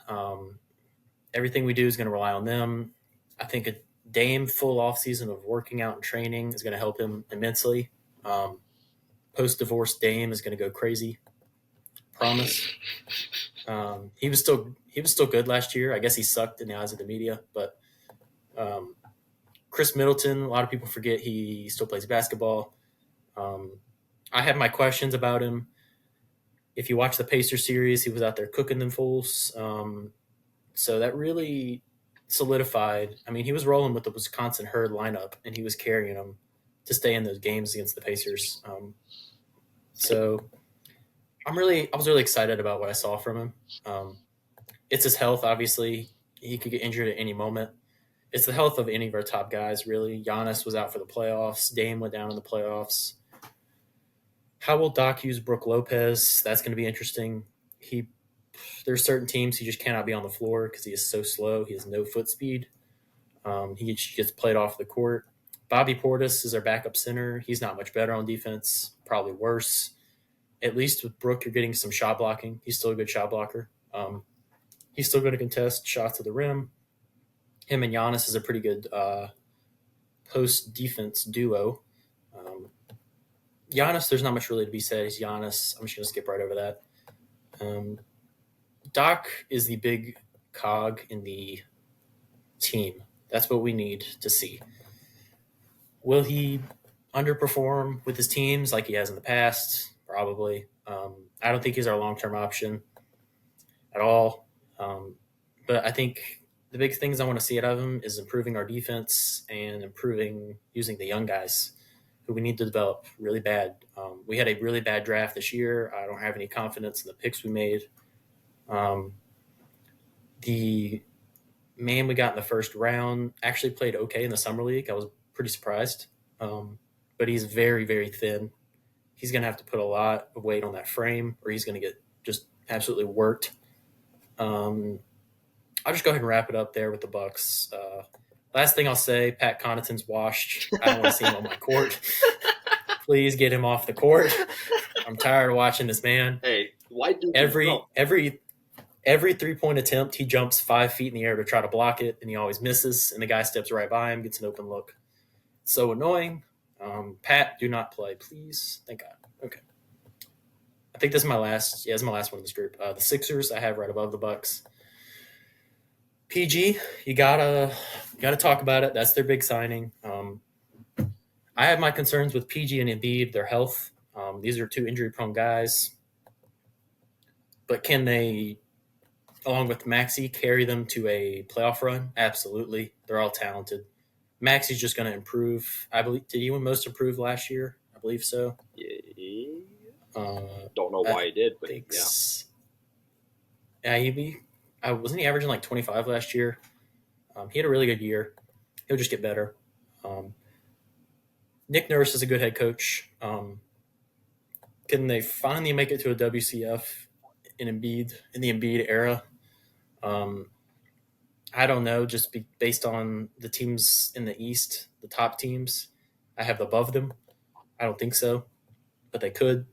Everything we do is going to rely on them. I think a Dame full offseason of working out and training is going to help him immensely. Post-divorce Dame is going to go crazy. Promise. He was still good last year. I guess he sucked in the eyes of the media, but Chris Middleton, a lot of people forget he still plays basketball. I have my questions about him. If you watch the Pacers series, he was out there cooking them fools. So that really solidified. I mean, he was rolling with the Wisconsin Herd lineup, and he was carrying them to stay in those games against the Pacers. So I was really excited about what I saw from him. It's his health, obviously. He could get injured at any moment. It's the health of any of our top guys, really. Giannis was out for the playoffs. Dame went down in the playoffs. How will Doc use Brooke Lopez? That's going to be interesting. He There's certain teams he just cannot be on the floor because he is so slow. He has no foot speed. He gets played off the court. Bobby Portis is our backup center. He's not much better on defense, probably worse. At least with Brooke, you're getting some shot blocking. He's still a good shot blocker. He's still going to contest shots to the rim. Him and Giannis is a pretty good post defense duo. Giannis, there's not much really to be said. He's Giannis. I'm just going to skip right over that. Doc is the big cog in the team. That's what we need to see. Will he underperform with his teams like he has in the past? Probably. I don't think he's our long-term option at all. But I think the big things I want to see out of him is improving our defense and improving using the young guys who we need to develop really bad. We had a really bad draft this year. I don't have any confidence in the picks we made. The man we got in the first round actually played okay in the summer league. I was pretty surprised. But he's very, very thin. He's going to have to put a lot of weight on that frame or he's going to get just absolutely worked. I'll just go ahead and wrap it up there with the Bucks. Last thing I'll say, Pat Connaughton's washed. I don't want to see him on my court. Please get him off the court. I'm tired of watching this man. Hey, why do every 3-point attempt, he jumps 5 feet in the air to try to block it, and he always misses, and the guy steps right by him, gets an open look. So annoying. Pat, do not play, please. Thank God. Okay. I think this is my last. Yeah, this is my last one in this group. The Sixers I have right above the Bucks. PG, you gotta talk about it. That's their big signing. I have my concerns with PG and Embiid, their health. These are two injury-prone guys. But can they, along with Maxey, carry them to a playoff run? Absolutely. They're all talented. Maxey's just going to improve. I believe. Did he win most improved last year? I believe so. Yeah. Don't know why he did, but yeah. Yeah, wasn't he averaging like 25 last year? He had a really good year. He'll just get better. Nick Nurse is a good head coach. Can they finally make it to a WCF in the Embiid era? I don't know. Just based on the teams in the East, the top teams, I have above them. I don't think so, but they could.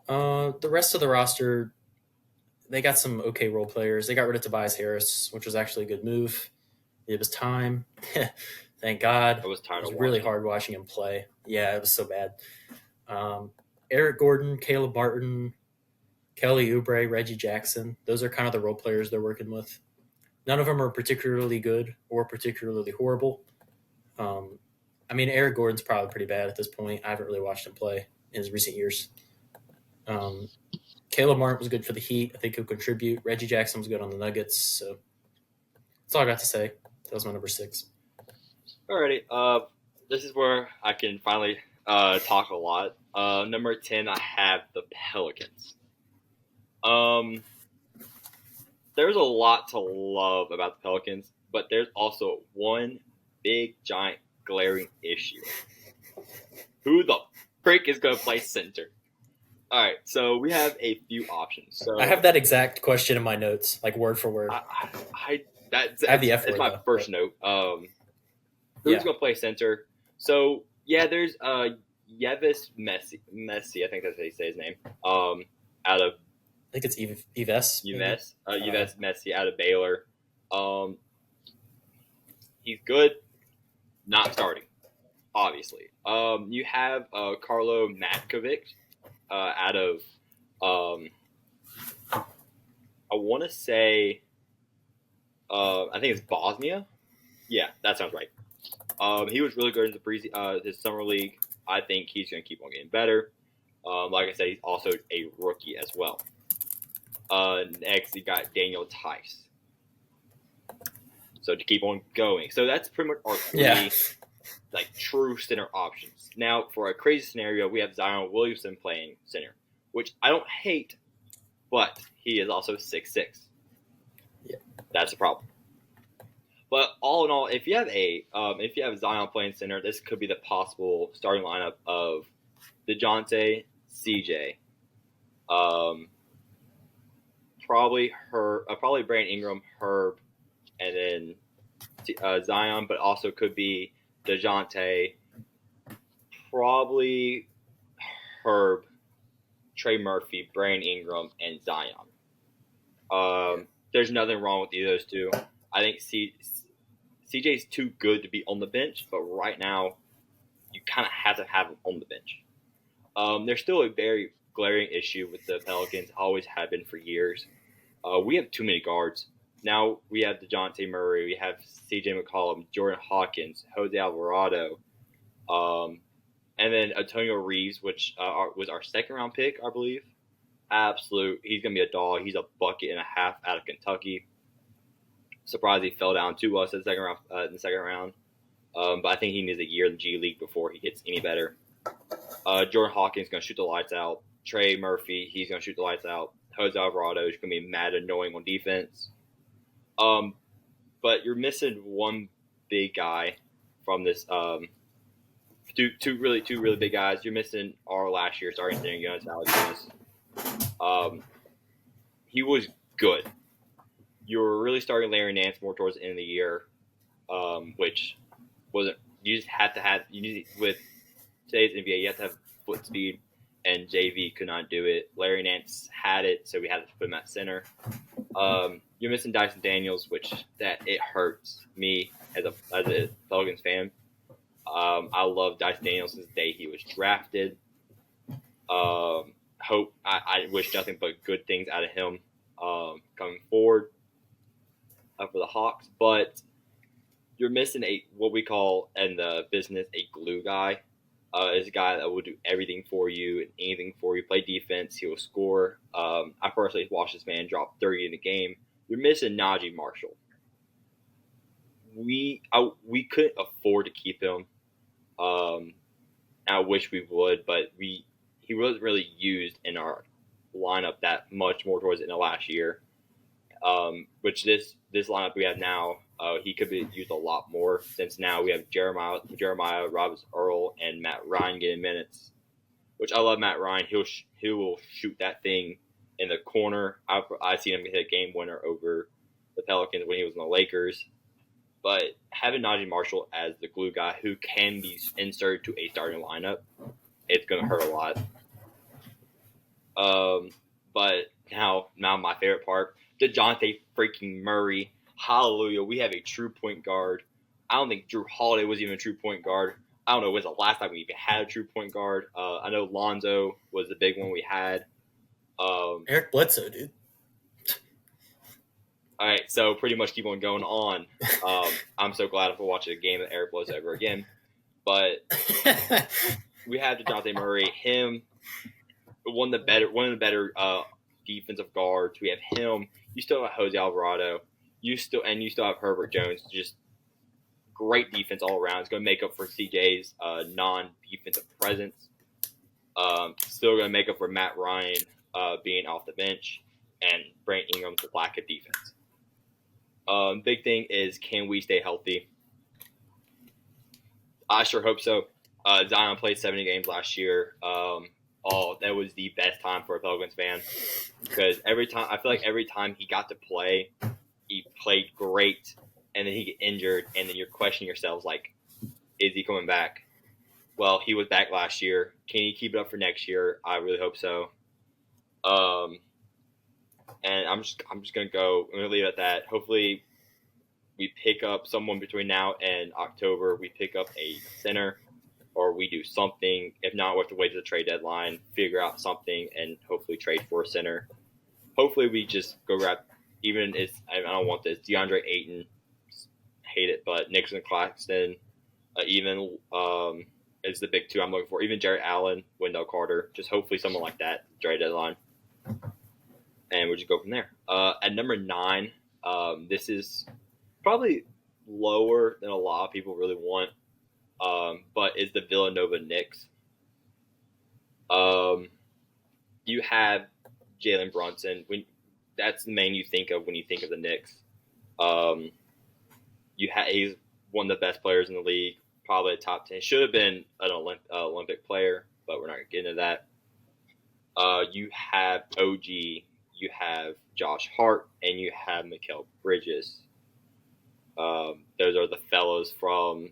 The rest of the roster, they got some okay role players. They got rid of Tobias Harris, which was actually a good move. It was time. Thank God. I was tired. It was really hard watching him play. Yeah, it was so bad. Eric Gordon, Caleb Barton, Kelly Oubre, Reggie Jackson. Those are kind of the role players they're working with. None of them are particularly good or particularly horrible. Eric Gordon's probably pretty bad at this point. I haven't really watched him play in his recent years. Caleb Martin was good for the Heat. I think he'll contribute. Reggie Jackson was good on the Nuggets. So that's all I got to say. That was my number 6. Alrighty. This is where I can finally talk a lot. Number 10, I have the Pelicans. There's a lot to love about the Pelicans, but there's also one big, giant, glaring issue. Who the frick is going to play center? All right, so we have a few options. So I have that exact question in my notes, like word for word. I have the F word. That's my first note. Who's going to play center? So, yeah, there's Yevis Messi. I think that's how you say his name. Out of I think it's Yves. Yves Messi out of Baylor. He's good. Not starting, obviously. You have Carlo Matkovic out of, I want to say, I think it's Bosnia. Yeah, that sounds right. He was really good in his summer league. I think he's going to keep on getting better. Like I said, he's also a rookie as well. Next, you got Daniel Tice. So to keep on going. So that's pretty much our three true center options. Now, for a crazy scenario, we have Zion Williamson playing center, which I don't hate, but he is also 6'6". Yeah. That's a problem. But all in all, if you have Zion playing center, this could be the possible starting lineup of DeJounte, CJ, um, probably Brandon Ingram, Herb, and then Zion, but also could be DeJounte, probably Herb, Trey Murphy, Brandon Ingram, and Zion. There's nothing wrong with either of those two. I think CJ's too good to be on the bench, but right now you kind of have to have him on the bench. There's still a very glaring issue with the Pelicans, always have been for years. We have too many guards. Now we have DeJounte Murray, we have CJ McCollum, Jordan Hawkins, Jose Alvarado, um, and then Antonio Reeves, which was our second round pick, I believe. He's gonna be a dog. He's a bucket and a half out of Kentucky. Surprised he fell down to us in the second round. But I think he needs a year in the G League before he gets any better. Jordan Hawkins going to shoot the lights out. Trey Murphy, he's going to shoot the lights out. Jose Alvarado is going to be mad annoying on defense. But you're missing one big guy from this. Two really big guys. You're missing our last year starting center, Jonas Valanciunas. He was good. You were really starting Larry Nance more towards the end of the year, which wasn't. You just had to have with today's NBA. You have to have foot speed, and JV could not do it. Larry Nance had it, so we had to put him at center. You're missing Dyson Daniels, which it hurts me as a Pelicans fan. I love Dyson Daniels since the day he was drafted. I wish nothing but good things out of him coming forward for the Hawks, but you're missing what we call in the business a glue guy. Is a guy that will do everything for you and anything for you. Play defense, he will score. I personally watched this man drop 30 in a game. You're missing Najee Marshall. We couldn't afford to keep him. I wish we would, but he wasn't really used in our lineup that much more towards the end of last year. Which this lineup we have now, he could be used a lot more since now we have Jeremiah, Robert Earl, and Matt Ryan getting minutes. Which I love Matt Ryan. He will shoot that thing in the corner. I seen him hit a game winner over the Pelicans when he was in the Lakers. But having Najee Marshall as the glue guy who can be inserted to a starting lineup, it's going to hurt a lot. But now my favorite part, DeJounte freaking Murray. Hallelujah. We have a true point guard. I don't think Drew Holiday was even a true point guard. I don't know when the last time we even had a true point guard. I know Lonzo was the big one we had. Eric Bledsoe, dude. All right, so pretty much keep on going on. I'm so glad if I watch a game of Eric Bledsoe ever again. But we have DeJounte Murray, him, one of the better defensive guards. We have him. You still have Jose Alvarado. You still have Herbert Jones. Just great defense all around. It's going to make up for CJ's non-defensive presence. Still going to make up for Matt Ryan being off the bench and Brandon Ingram's lack of defense. Big thing is, can we stay healthy? I sure hope so. Zion played 70 games last year. That was the best time for a Pelicans fan because I feel like every time he got to play, he played great, and then he get injured, and then you're questioning yourselves like, is he coming back? Well, he was back last year. Can he keep it up for next year? I really hope so. And I'm just gonna go. I'm gonna leave it at that. Hopefully, we pick up someone between now and October. We pick up a center, or we do something. If not, we have to wait to the trade deadline, figure out something, and hopefully trade for a center. Hopefully, we just go grab. I don't want this. DeAndre Ayton, hate it, but Nixon Claxton, is the big two I'm looking for. Even Jarrett Allen, Wendell Carter, just hopefully someone like that trade deadline. And we'll just go from there. At number 9, this is probably lower than a lot of people really want, but is the Villanova Knicks. You have Jalen Brunson. That's the main you think of when you think of the Knicks. He's one of the best players in the league, probably a top 10. Should have been an Olympic player, but we're not going to get into that. You have OG, you have Josh Hart, and you have Mikal Bridges. Those are the fellows from.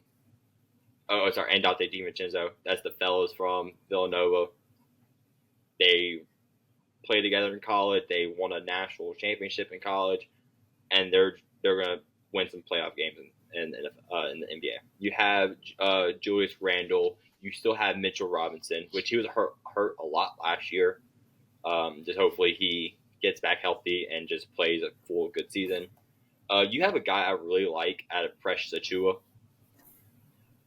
Oh, sorry, and Dante DiVincenzo. That's the fellows from Villanova. They played together in college. They won a national championship in college, and they're gonna win some playoff games in the NBA. You have Julius Randle. You still have Mitchell Robinson, which he was hurt a lot last year. Just hopefully he gets back healthy and just plays a full good season. You have a guy I really like out of Precious Achua.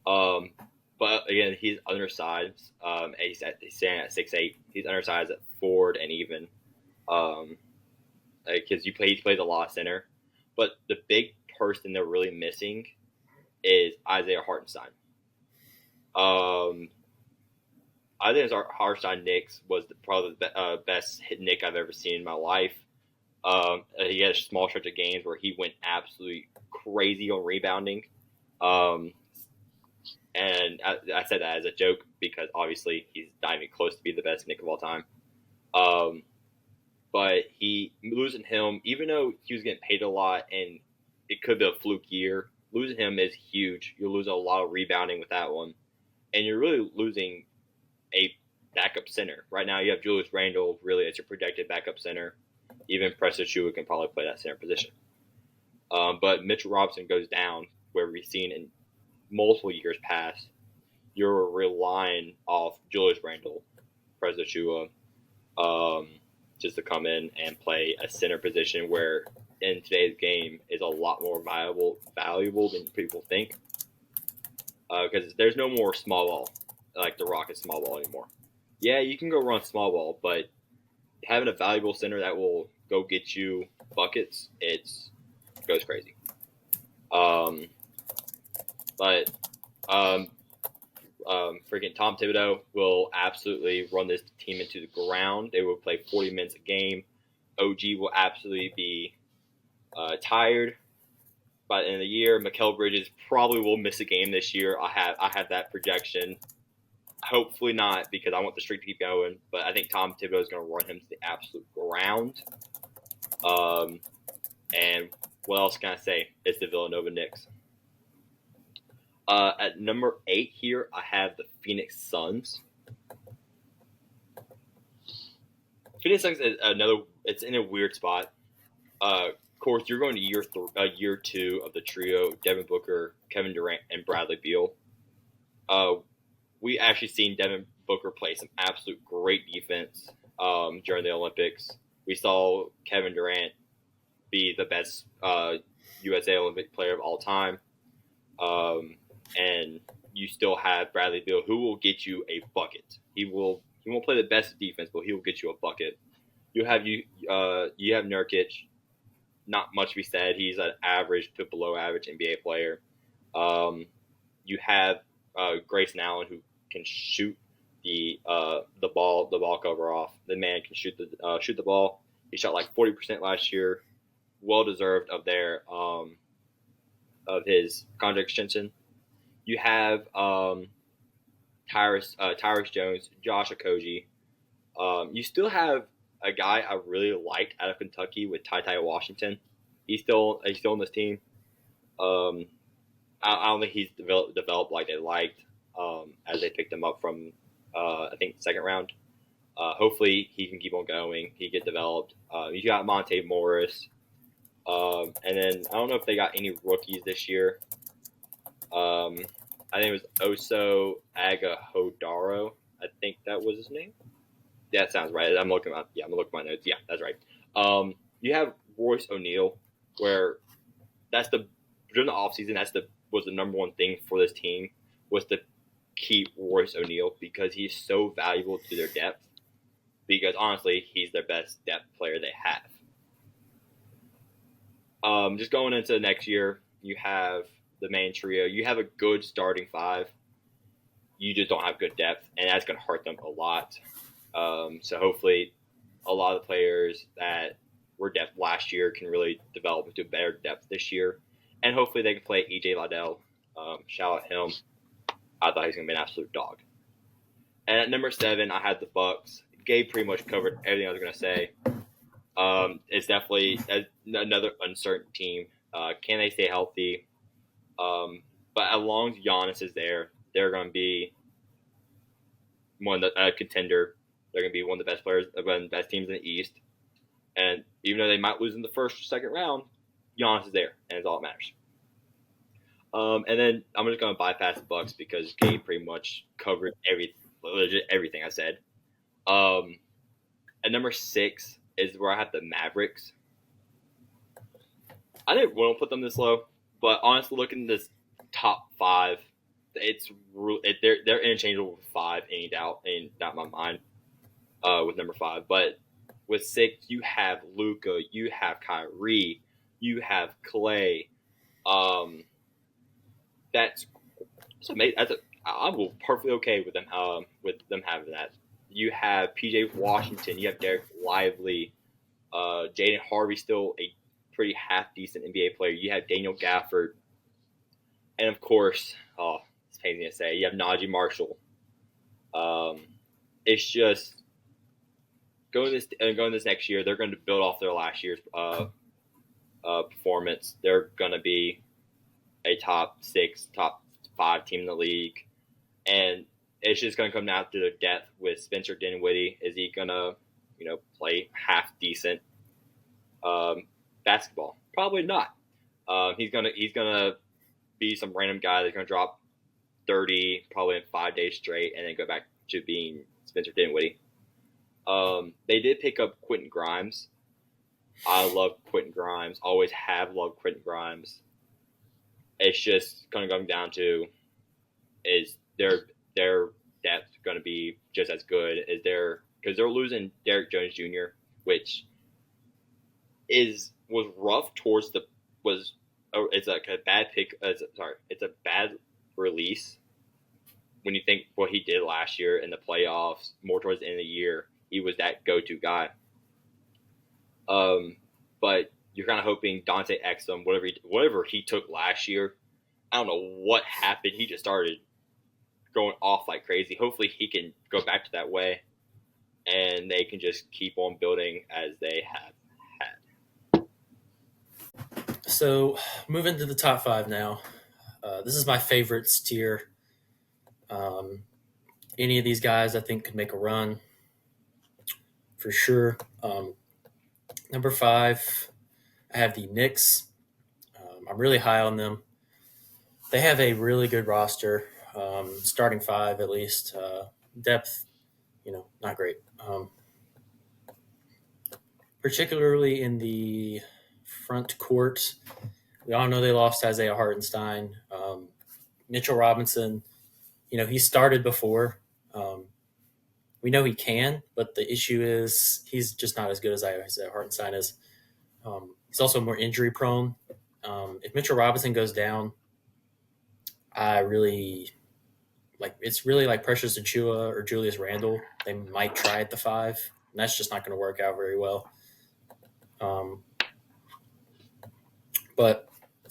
But again, he's undersized. He's standing at 6'8". He's undersized at forward and even. Because he plays a lot of center. But the big person they're really missing is Isaiah Hartenstein. Isaiah Hartenstein Knicks was probably the best hit Nick I've ever seen in my life. He had a small stretch of games where he went absolutely crazy on rebounding. And I said that as a joke because obviously he's not even close to be the best Nick of all time. But losing him, even though he was getting paid a lot and it could be a fluke year, losing him is huge. You're losing a lot of rebounding with that one. And you're really losing a backup center. Right now you have Julius Randle, really, as your projected backup center. Even Precious Achua can probably play that center position. But Mitchell Robinson goes down, where we've seen in multiple years past. You're relying off Julius Randle, Precious Achua, just to come in and play a center position where in today's game is a lot more valuable than people think. Because there's no more small ball, like the Rockets small ball anymore. Yeah, you can go run small ball, but having a valuable center that will go get you buckets, it goes crazy. Freaking Tom Thibodeau will absolutely run this team into the ground. They will play 40 minutes a game. OG will absolutely be tired by the end of the year. Mikal Bridges probably will miss a game this year. I have that projection. Hopefully not, because I want the streak to keep going. But I think Tom Thibodeau is going to run him to the absolute ground. And what else can I say? It's the Villanova Knicks. At number 8 here, I have the Phoenix Suns. Phoenix Suns is it's in a weird spot. Of course, you're going to year 2 of the trio: Devin Booker, Kevin Durant, and Bradley Beal. We actually seen Devin Booker play some absolute great defense during the Olympics. We saw Kevin Durant be the best USA Olympic player of all time. And you still have Bradley Beal, who will get you a bucket. He won't play the best defense, but he will get you a bucket. You have Nurkic. Not much to be said. He's an average to below average NBA player. You have Grayson Allen, who can shoot the ball cover off. The man can shoot the ball. He shot like 40% last year. Well deserved of his contract extension. You have Tyrus Jones, Josh Okogie. You still have a guy I really liked out of Kentucky with Ty Washington. He's still on this team. I don't think he's developed like they liked as they picked him up from I think the second round. Hopefully he can keep on going. He get developed. You got Monte Morris. And then I don't know if they got any rookies this year. I think it was Oso Agahodaro. I think that was his name. Yeah, that sounds right. I'm looking at my notes. Yeah, that's right. You have Royce O'Neal, where during the offseason, was the number one thing for this team was to keep Royce O'Neal because he's so valuable to their depth. Because honestly, he's their best depth player they have. Just going into next year, you have the main trio. You have a good starting 5. You just don't have good depth, and that's going to hurt them a lot. So hopefully a lot of the players that were depth last year can really develop into better depth this year. and hopefully they can play EJ Liddell. Shout out him. I thought he was going to be an absolute dog. And at number 7, I had the Bucks. Gabe pretty much covered everything I was going to say. It's definitely another uncertain team. Can they stay healthy? But as long as Giannis is there, they're going to be one of the contender. They're going to be one of the best players, one of the best teams in the East. And even though they might lose in the first or second round, Giannis is there, and it's all that matters. And then I'm just going to bypass the Bucks because Gabe pretty much covered everything I said. At number 6 is where I have the Mavericks. I didn't want to put them this low, but honestly, looking at this top 5, they're interchangeable with 5, any doubt in my mind. With number 5, but with 6, you have Luka, you have Kyrie, you have Clay. That's amazing. I'm perfectly okay with them having that. You have PJ Washington, you have Derek Lively, Jaden Harvey, still a pretty half decent NBA player. You have Daniel Gafford, and of course, it's painful to say, you have Najee Marshall. It's just going this next year. They're going to build off their last year's performance. They're going to be a top 6, top 5 team in the league, and it's just going to come down to the depth with Spencer Dinwiddie. Is he going to, play half decent basketball? Probably not. He's gonna be some random guy that's going to drop 30 probably in 5 days straight, and then go back to being Spencer Dinwiddie. They did pick up Quentin Grimes. I love Quentin Grimes. Always have loved Quentin Grimes. It's just going to come down to, is their depth going to be just as good as because they're losing Derek Jones Jr., which was rough towards it's like a bad pick. It's a bad release when you think what he did last year in the playoffs. More towards the end of the year, he was that go-to guy. But you're kind of hoping Dante Exum, whatever he took last year, I don't know what happened. He just started going off like crazy. Hopefully he can go back to that way, and they can just keep on building as they have had. So moving to the top 5 now. This is my favorites tier. Any of these guys I think could make a run for sure. Number 5, I have the Knicks. I'm really high on them. They have a really good roster, starting 5 at least. Depth, not great. Particularly in the front court. We all know they lost Isaiah Hartenstein. Mitchell Robinson, he started before. We know he can, but the issue is he's just not as good as Isaiah Hartenstein is. He's also more injury prone. If Mitchell Robinson goes down, it's really like Precious Achiuwa or Julius Randle. They might try at the 5, and that's just not going to work out very well. But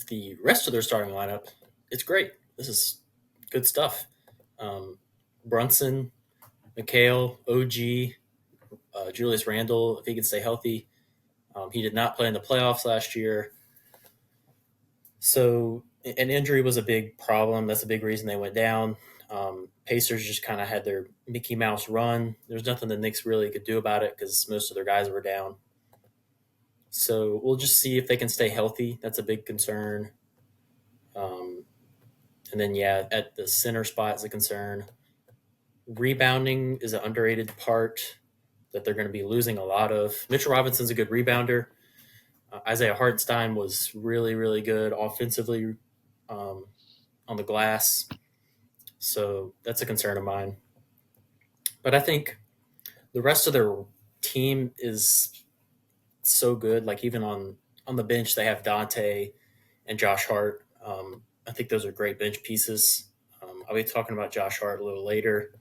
the rest of their starting lineup, it's great. This is good stuff. Brunson, McHale, OG, Julius Randle, if he can stay healthy. He did not play in the playoffs last year. So an injury was a big problem. That's a big reason they went down. Pacers just kind of had their Mickey Mouse run. There's nothing the Knicks really could do about it because most of their guys were down. So we'll just see if they can stay healthy. That's a big concern. And then, at the center spot is a concern. Rebounding is an underrated part that they're going to be losing a lot of. Mitchell Robinson's a good rebounder. Isaiah Hartenstein was really, really good offensively on the glass. So that's a concern of mine. But I think the rest of their team is so good. Like even on the bench, they have Dante and Josh Hart. I think those are great bench pieces. I'll be talking about Josh Hart a little later.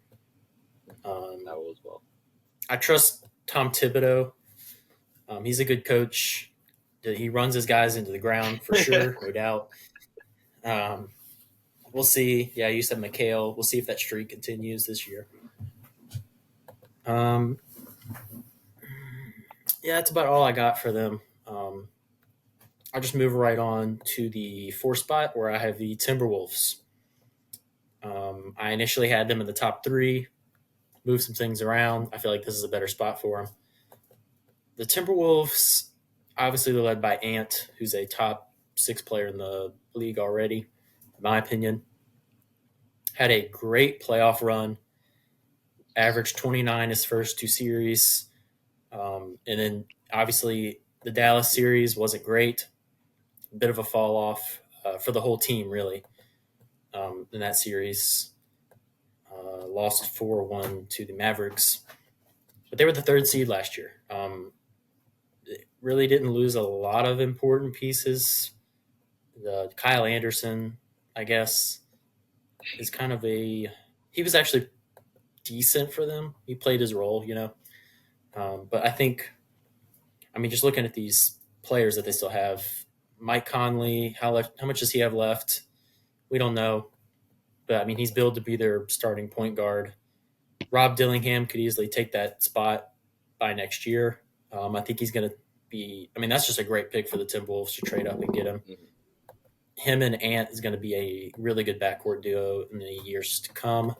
That will as well. I trust Tom Thibodeau. He's a good coach. He runs his guys into the ground for sure, no doubt. Um, we'll see. Yeah, you said McHale. We'll see if that streak continues this year. Um, yeah, that's about all I got for them. I'll just move right on to the fourth spot where I have the Timberwolves. I initially had them in the top three, moved some things around. I feel like this is a better spot for them. The Timberwolves, obviously, they're led by Ant, who's a top six player in the league already, in my opinion. Had a great playoff run, averaged 29 his first two series. And then, obviously, the Dallas series wasn't great. A bit of a fall off for the whole team, really, in that series. Lost 4-1 to the Mavericks. But they were the third seed last year. Really didn't lose a lot of important pieces. The Kyle Anderson, I guess, is kind of a. He was actually decent for them. He played his role, you know. But I mean, just looking at these players that they still have, Mike Conley, how much does he have left? We don't know. But I mean, he's billed to be their starting point guard. Rob Dillingham could easily take that spot by next year. I think he's going to be. I mean, that's just a great pick for the Timberwolves to trade up and get him. Mhm. Him and Ant is going to be a really good backcourt duo in the years to come.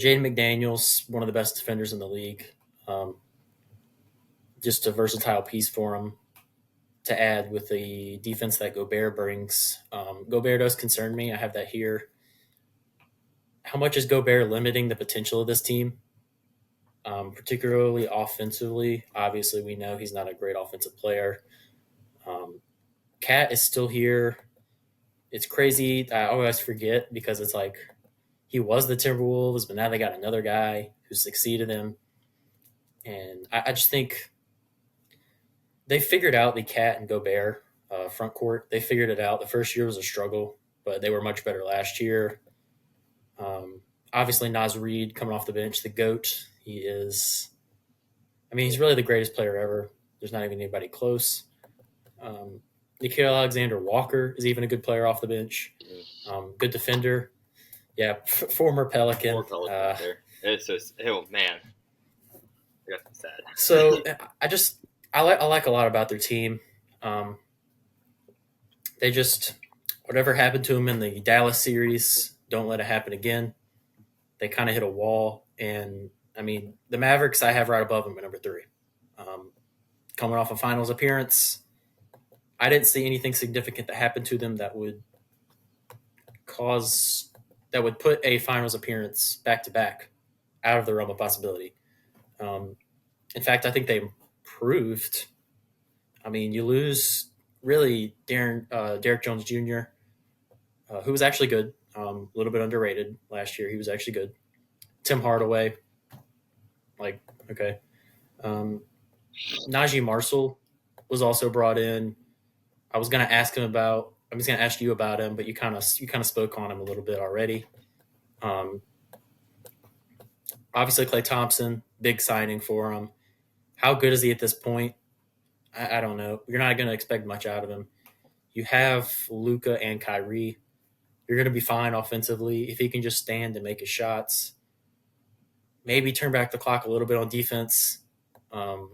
Jaden McDaniels, one of the best defenders in the league. Um, just a versatile piece for him to add with the defense that Gobert brings. Gobert does concern me. I have that here. How much is Gobert limiting the potential of this team, particularly offensively? Obviously, we know he's not a great offensive player. Cat is still here. It's crazy. I always forget because it's like he was the Timberwolves, but now they got another guy who succeeded him. And I just think they figured out the Cat and Gobert front court. They figured it out. The first year was a struggle, but they were much better last year. Obviously, Naz Reid coming off the bench, the GOAT. He is, I mean, he's really the greatest player ever. There's not even anybody close. Nikhil Alexander Walker is even a good player off the bench. Good defender. Yeah, former Pelican. Poor Pelican out there. It's just, oh man, I got sad. So I like a lot about their team. They just whatever happened to them in the Dallas series, don't let it happen again. They kind of hit a wall, and I mean the Mavericks I have right above them at number three. Coming off a finals appearance, I didn't see anything significant that happened to them that would put a finals appearance back to back out of the realm of possibility. In fact, I think they improved. I mean, you lose really Derek Jones Jr., who was actually good, a little bit underrated last year. He was actually good. Tim Hardaway, like okay. Najee Marshall was also brought in. I was going to ask him about. I was going to ask you about him, but you kind of spoke on him a little bit already. Obviously, Klay Thompson, big signing for him. How good is he at this point? I don't know. You're not going to expect much out of him. You have Luka and Kyrie. You're going to be fine offensively if he can just stand and make his shots. Maybe turn back the clock a little bit on defense. And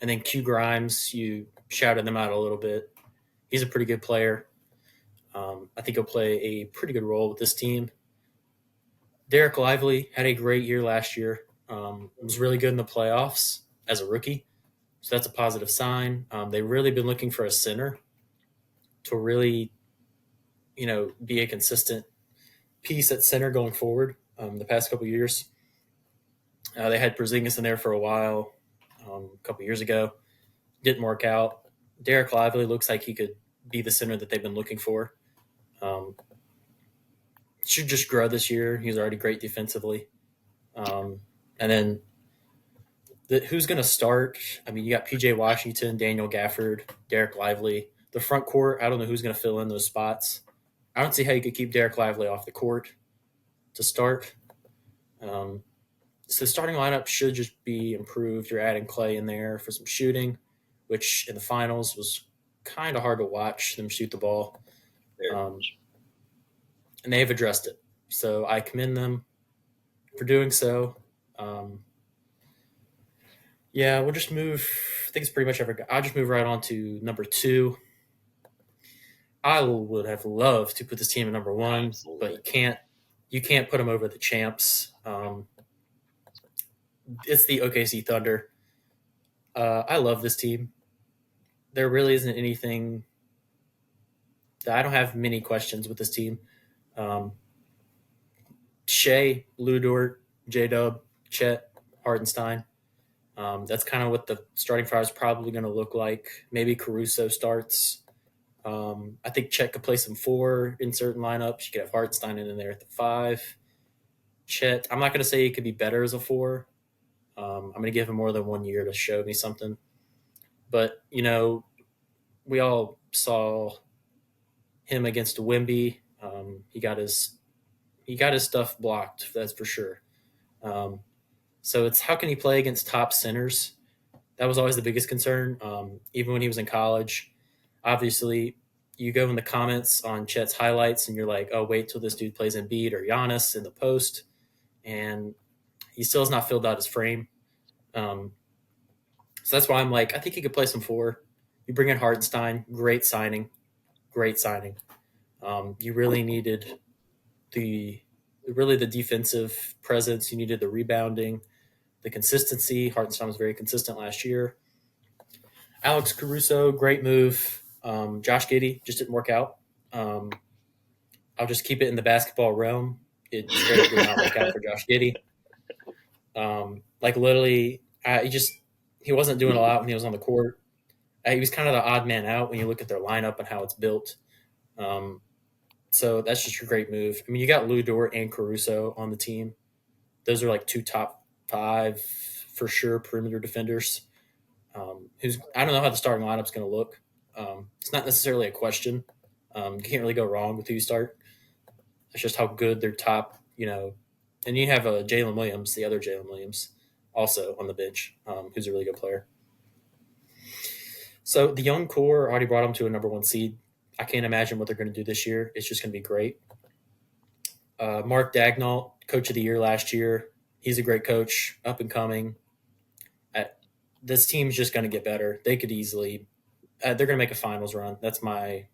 then Q Grimes, you shouted them out a little bit. He's a pretty good player. I think he'll play a pretty good role with this team. Derek Lively had a great year last year. Was really good in the playoffs as a rookie. So that's a positive sign. They've really been looking for a center to really, be a consistent piece at center going forward. The past couple of years, they had Porzingis in there for a while. A couple years ago, didn't work out. Derek Lively looks like he could be the center that they've been looking for. Should just grow this year. He's already great defensively. And then who's going to start? I mean, you got PJ Washington, Daniel Gafford, Derek Lively. The front court, I don't know who's going to fill in those spots. I don't see how you could keep Derek Lively off the court to start. So the starting lineup should just be improved. You're adding Clay in there for some shooting which in the finals was kind of hard to watch them shoot the ball. Very Um, much. and they've addressed it. So I commend them for doing so. Yeah, we'll just move. I think it's pretty much every. I'll just move right on to number two. I would have loved to put this team at number one, but Absolutely. you can't. You can't put them over the champs. It's the OKC Thunder. I love this team. There really isn't anything. I don't have many questions with this team. Um, Shea, Ludort, J Dub, Chet, Hardenstein. That's kind of what the starting five is probably going to look like. Maybe Caruso starts. I think Chet could play some four in certain lineups. You could have Hartenstein in there at the five. Chet, I'm not going to say he could be better as a four. I'm going to give him more than 1 year to show me something. But, we all saw him against Wimby. He got his stuff blocked, that's for sure. Um, so it's how can he play against top centers? That was always the biggest concern. Even when he was in college, obviously, you go in the comments on Chet's highlights and you're like, oh, wait till this dude plays Embiid or Giannis in the post, and he still has not filled out his frame. Um, so that's why I'm like, I think he could play some four. You bring in Hartenstein, great signing, great signing. You really needed the really the defensive presence. You needed the rebounding, the consistency. Hartenstein was very consistent last year. Alex Caruso, great move. Josh Giddey just didn't work out. Um, I'll just keep it in the basketball realm. It straight up did not work out for Josh Giddey. Like literally, he wasn't doing a lot when he was on the court. He was kind of the odd man out when you look at their lineup and how it's built. Um, so that's just a great move. I mean, you got Lou Dort and Caruso on the team. Those are like two top five for sure perimeter defenders. Who's I don't know how the starting lineup's going to look. It's not necessarily a question. You can't really go wrong with who you start. It's just how good their top, and you have Jalen Williams, the other Jalen Williams, also on the bench, who's a really good player. So the young core already brought them to a number one seed. I can't imagine what they're going to do this year. It's just going to be great. Mark Dagnall, coach of the year last year. He's a great coach, up and coming. This team's just going to get better. They could easily, they're going to make a finals run. That's my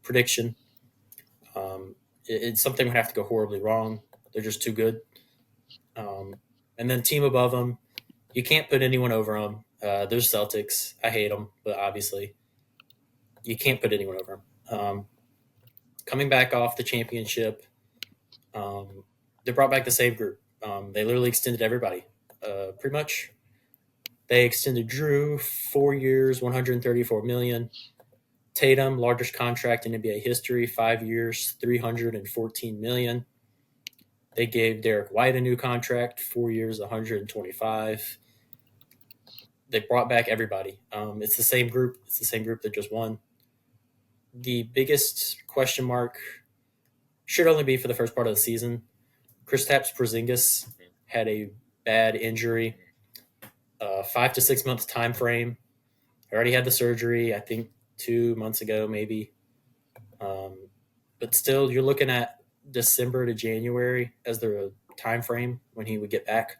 prediction. It's something would have to go horribly wrong. They're just too good. And then team above them, you can't put anyone over them. There's Celtics. I hate them, but obviously you can't put anyone over them. Coming back off the championship, they brought back the same group. They literally extended everybody, pretty much. They extended Drew 4 years, $134 million. Tatum, largest contract in NBA history, 5 years, $314 million. They gave Derek White a new contract, 4 years, $125. They brought back everybody. It's the same group. It's the same group that just won. The biggest question mark should only be for the first part of the season. Kristaps Porzingis had a bad injury, 5 to 6 month time frame. I already had the surgery, I think 2 months ago, maybe. But still, you're looking at December to January as the time frame when he would get back.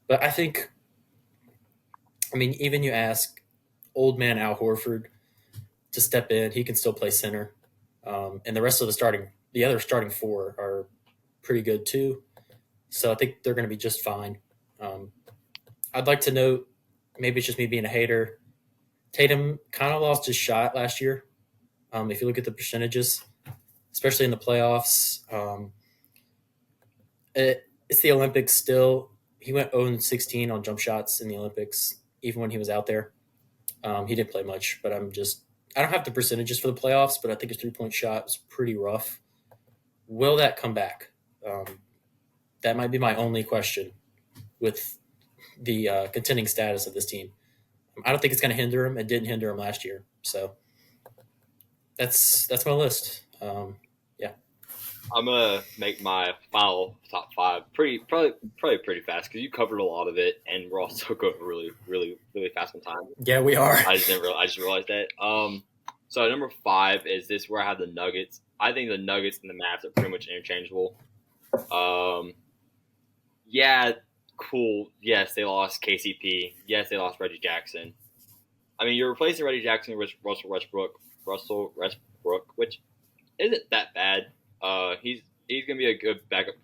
But even you ask old man Al Horford to step in, he can still play center. And the rest of the other starting four are pretty good too. So I think they're going to be just fine. I'd like to note, maybe it's just me being a hater, Tatum kind of lost his shot last year. If you look at the percentages, especially in the playoffs, it's the Olympics still. He went 0-16 on jump shots in the Olympics, even when he was out there. He didn't play much, but I don't have the percentages for the playoffs, but I think his 3-point shot was pretty rough. Will that come back? That might be my only question with the contending status of this team. I don't think it's going to hinder him. It didn't hinder him last year. So that's my list. Yeah. I'm gonna make my final top five probably pretty fast because you covered a lot of it, and we're also going really fast on time. Yeah, we are. I just realized that. So number five is this where I have the Nuggets. I think the Nuggets and the Mavs are pretty much interchangeable. Um, yeah, cool. Yes, they lost KCP. Yes, they lost Reggie Jackson. I mean, you're replacing Reggie Jackson with Russell Westbrook, which isn't that bad. He's gonna be a good backup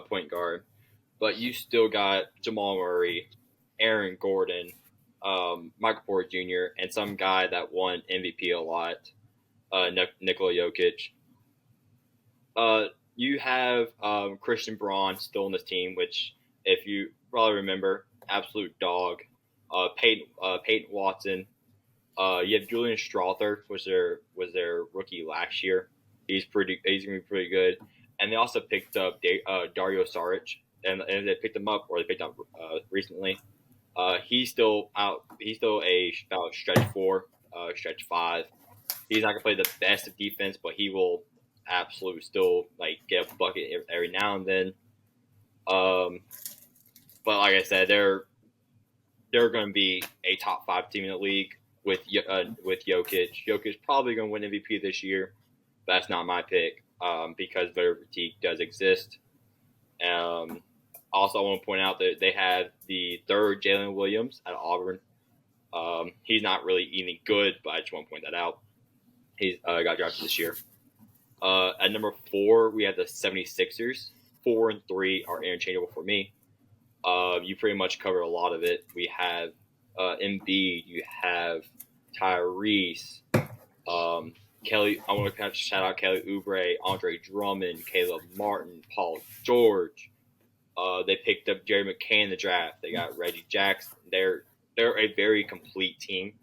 point guard, but you still got Jamal Murray, Aaron Gordon, Michael Porter Jr., and some guy that won MVP a lot, Nikola Jokic. You have Christian Braun still on this team, which, if you probably remember, absolute dog. Peyton Watson. You have Julian Strother, was their rookie last year. He's gonna be pretty good. And they also picked up Dario Saric, and they picked him up, or they picked up recently. He's still out. He's still a about stretch four, stretch five. He's not gonna play the best of defense, but he will absolutely still like get a bucket every now and then. Um, but like I said, they're going to be a top five team in the league with Jokic. Jokic probably going to win MVP this year. But that's not my pick because their fatigue does exist. Also, I want to point out that they have the third Jalen Williams at Auburn. He's not really even good, but I just want to point that out. He's got drafted this year. At number four, we have the 76ers. 4 and 3 are interchangeable for me. You pretty much covered a lot of it. We have Embiid. You have Tyrese. Kelly. I want to shout out Kelly Oubre, Andre Drummond, Caleb Martin, Paul George. They picked up Jerry McCain in the draft. They got Reggie Jackson. They're a very complete team.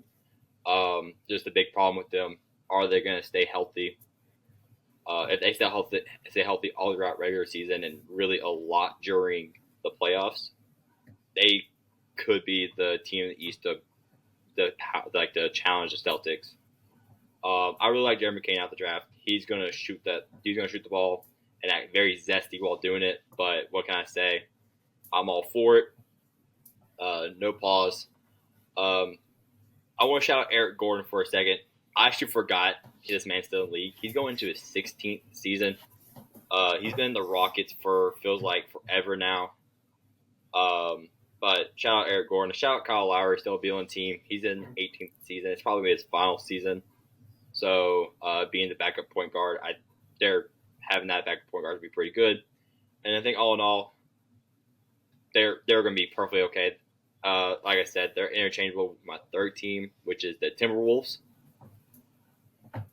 Just a big problem with them. Are they going to stay healthy? If they stay healthy all throughout regular season and really a lot during the playoffs, they could be the team in the East to challenge the Celtics. I really like Jeremy McCain out the draft. He's gonna shoot the ball and act very zesty while doing it. But what can I say? I'm all for it. No pause. I want to shout out Eric Gordon for a second. I actually forgot this man's still in the league. He's going into his 16th season. He's been in the Rockets for feels like forever now. But shout out Eric Gordon. Shout out Kyle Lowry, still being on the team. He's in 18th season. It's probably his final season. So being the backup point guard, they're having that backup point guard would be pretty good. And I think all in all, they're going to be perfectly okay. Like I said, they're interchangeable with my third team, which is the Timberwolves.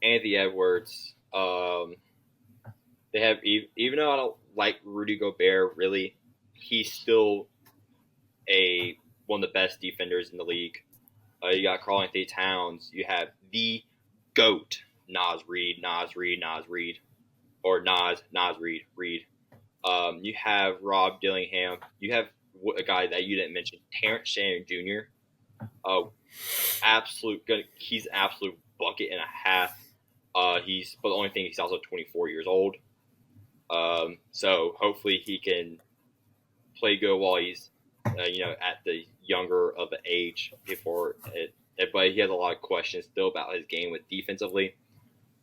Anthony Edwards. They have, even though I don't like Rudy Gobert, really, he's still one of the best defenders in the league. You got Karl-Anthony Towns. You have the GOAT, Nas Reed. You have Rob Dillingham. You have a guy that you didn't mention, Terrence Shannon Jr. He's an absolute bucket and a half. But the only thing, he's also 24 years old. So hopefully he can play good while he's, at the younger of the age before it. But he has a lot of questions still about his game with defensively.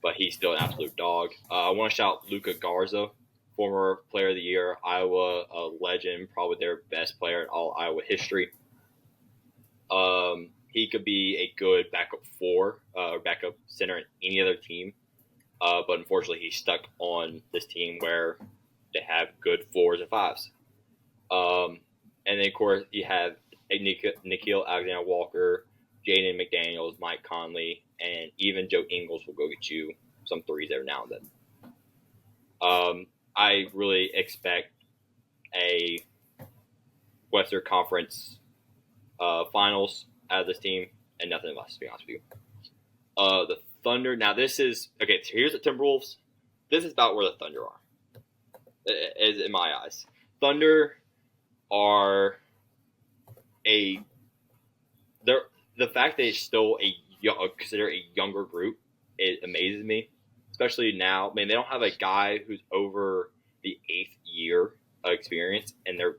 But he's still an absolute dog. I want to shout Luka Garza, former Player of the Year, Iowa legend, probably their best player in all Iowa history. He could be a good backup backup center in any other team. But unfortunately, he's stuck on this team where they have good 4s and 5s. And then, of course, you have Nickeil Alexander-Walker, Jaden McDaniels, Mike Conley, and even Joe Ingles will go get you some 3s every now and then. I really expect a Western Conference finals out of this team, and nothing less, to be honest with you. The Thunder. Now, this is okay. So here's the Timberwolves. This is about where the Thunder are, is in my eyes. Thunder are the fact that it's still considered a younger group. It amazes me, especially now. I mean, they don't have a guy who's over the eighth year of experience, and they're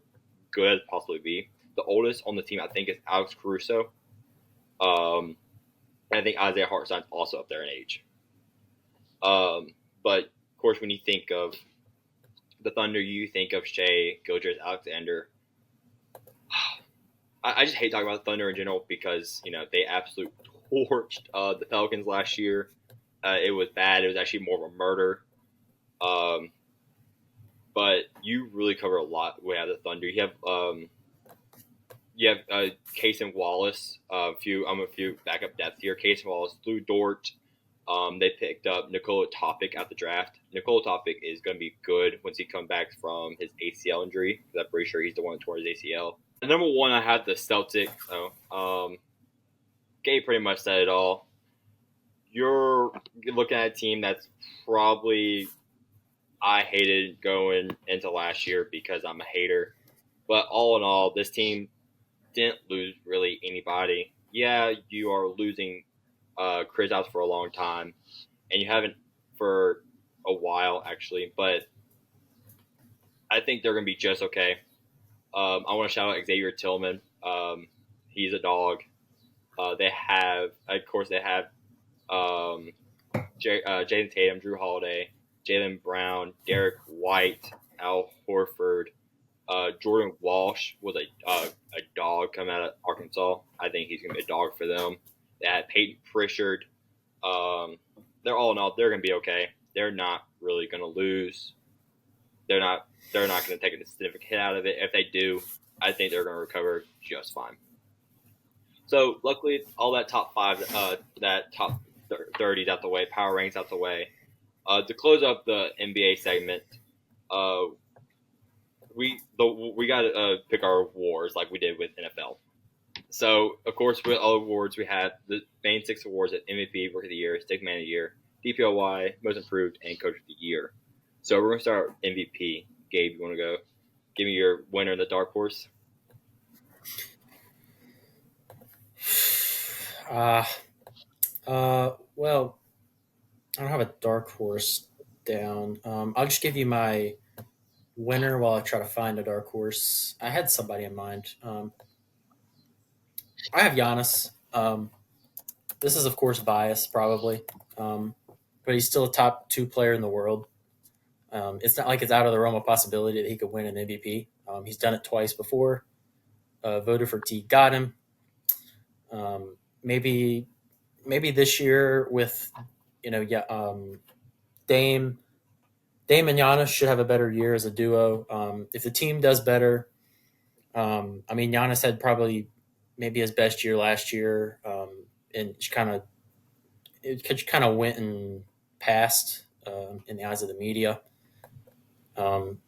good as possibly be. The oldest on the team, I think, is Alex Caruso. Um, and I think Isaiah Hartenstein's also up there in age. But of course, when you think of the Thunder, you think of Shea, Gilgeous, Alexander. I just hate talking about the Thunder in general because they absolutely torched the Pelicans last year. It was bad. It was actually more of a murder. Um, but you really cover a lot with the Thunder. You have Case and Wallace. I'm a few backup depth here. Case and Wallace, Lou Dort. They picked up Nikola Topic at the draft. Nikola Topic is going to be good once he comes back from his ACL injury. I'm pretty sure he's the one that tore his ACL. The number one, I have the Celtics. Gabe pretty much said it all. You're looking at a team that's probably I hated going into last year because I'm a hater. But all in all, this team didn't lose really anybody. Yeah, you are losing Chris out for a long time, and you haven't for a while actually. But I think they're going to be just okay. I want to shout out Xavier Tillman. He's a dog. Of course, they have Jaden Tatum, Drew Holiday, Jalen Brown, Derek White, Al Horford. Jordan Walsh was a dog coming out of Arkansas. I think he's going to be a dog for them. They had Peyton Pritchard. They're all in all, they're going to be okay. They're not really going to lose. They're not going to take a significant hit out of it. If they do, I think they're going to recover just fine. So luckily, all that top five, that top 30 is out the way, power ranks out the way. To close up the NBA segment, we got to pick our awards like we did with NFL. So of course, with all awards, we have the main 6 awards at MVP, Rookie of the Year, Sixth Man of the Year, DPOY, Most Improved, and Coach of the Year. So we're gonna start MVP. Gabe, you want to go? Give me your winner in the dark horse. Well, I don't have a dark horse down. I'll just give you my winner while I try to find a dark horse. I had somebody in mind. I have Giannis. This is, of course, bias, probably, but he's still a top 2 player in the world. It's not like it's out of the realm of possibility that he could win an MVP. He's done it twice before. Voted for T, got him. Maybe this year with Dame and Giannis should have a better year as a duo. If the team does better, Giannis had probably maybe his best year last year, and it kind of went and passed in the eyes of the media. And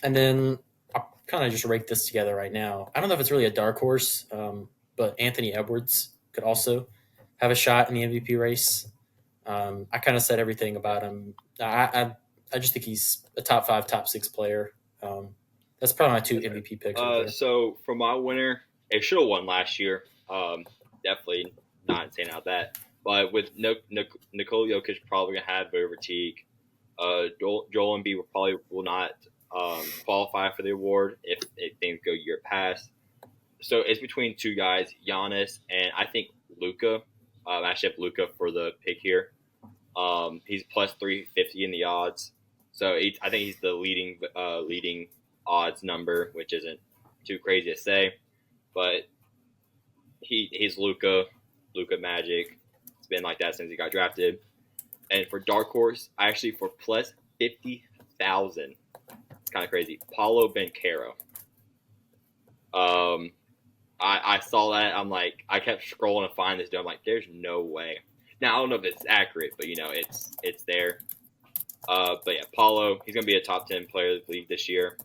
then I'll kind of just rake this together right now. I don't know if it's really a dark horse, but Anthony Edwards could also have a shot in the MVP race. I kind of said everything about him. I just think he's a top 5, top 6 player. That's probably my 2 MVP picks right there. So for my winner, it should have won last year. Definitely not saying out that. But with Nikola Jokic probably going to have voter fatigue. Joel Embiid will not qualify for the award if things go year past. So it's between 2 guys, Giannis and I think Luka. I actually have Luka for the pick here. He's plus 350 in the odds. So I think he's the leading odds number, which isn't too crazy to say. But he's Luka Magic. It's been like that since he got drafted. And for dark horse, actually for plus 50,000, it's kind of crazy. Paulo Banchero. I saw that. I'm like, I kept scrolling to find this dude. I'm like, there's no way. Now I don't know if it's accurate, but it's there. But yeah, Paulo, he's gonna be a top 10 player of the league this year.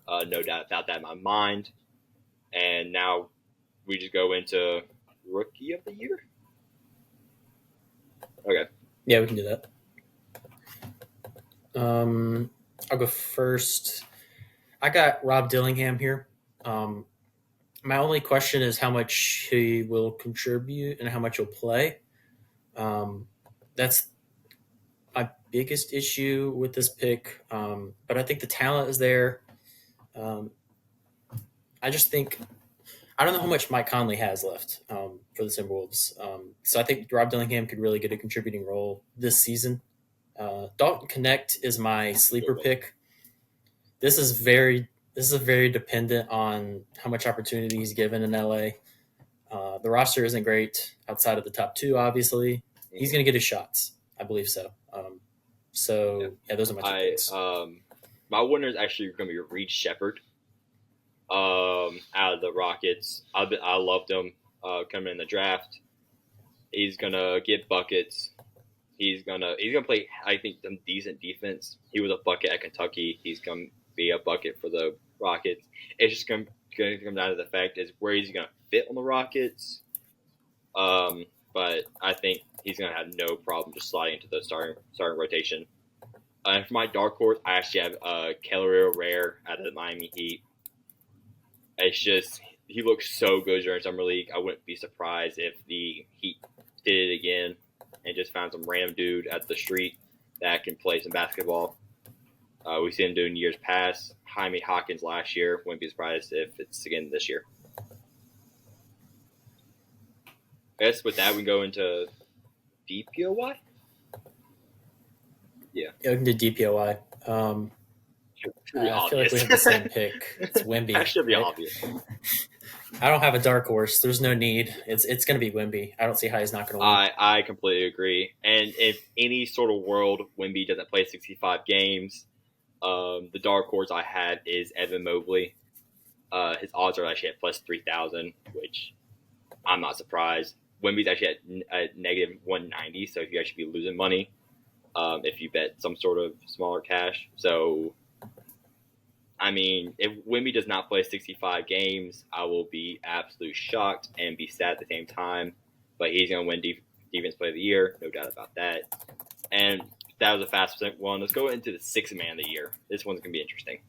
No doubt about that in my mind. And now we just go into Rookie of the Year. Okay. Yeah, we can do that. I'll go first. I got Rob Dillingham here. My only question is how much he will contribute and how much he'll play. That's my biggest issue with this pick, but I think the talent is there. Um, I just think I don't know how much Mike Conley has left for the Timberwolves. So I think Rob Dillingham could really get a contributing role this season. Dalton Connect is my sleeper pick. This is very dependent on how much opportunity he's given in LA. The roster isn't great outside of the top two. Obviously, he's going to get his shots. I believe so. Yeah. Those are my two I picks. My winner is actually going to be Reed Shepard. Out of the Rockets, I loved him coming in the draft. He's gonna get buckets. He's gonna play. I think some decent defense. He was a bucket at Kentucky. He's gonna be a bucket for the Rockets. It's just gonna come down to the fact is where he's gonna fit on the Rockets. Um, but I think he's gonna have no problem just sliding into the starting rotation. And for my dark horse, I actually have Kelly Rare out of the Miami Heat. It's just he looks so good during summer league. I wouldn't be surprised if the Heat did it again and just found some random dude at the street that can play some basketball. We've seen him doing years past. Jaime Hawkins last year. Wouldn't be surprised if it's again this year. I guess with that we go into DPOY. Yeah, we can do DPOI. I feel like we have the same pick. It's Wemby. That should be right? obvious. I don't have a dark horse. There's no need. It's going to be Wemby. I don't see how he's not going to win. I completely agree. And if any sort of world Wemby doesn't play 65 games, the dark horse I had is Evan Mobley. His odds are actually at plus 3,000, which I'm not surprised. Wemby's actually at negative 190, so you actually be losing money if you bet some sort of smaller cash. So, I mean, if Wemby does not play 65 games, I will be absolutely shocked and be sad at the same time. But he's going to win Defense Player of the Year, no doubt about that. And that was a fast one. Let's go into the Sixth Man of the Year. This one's going to be interesting.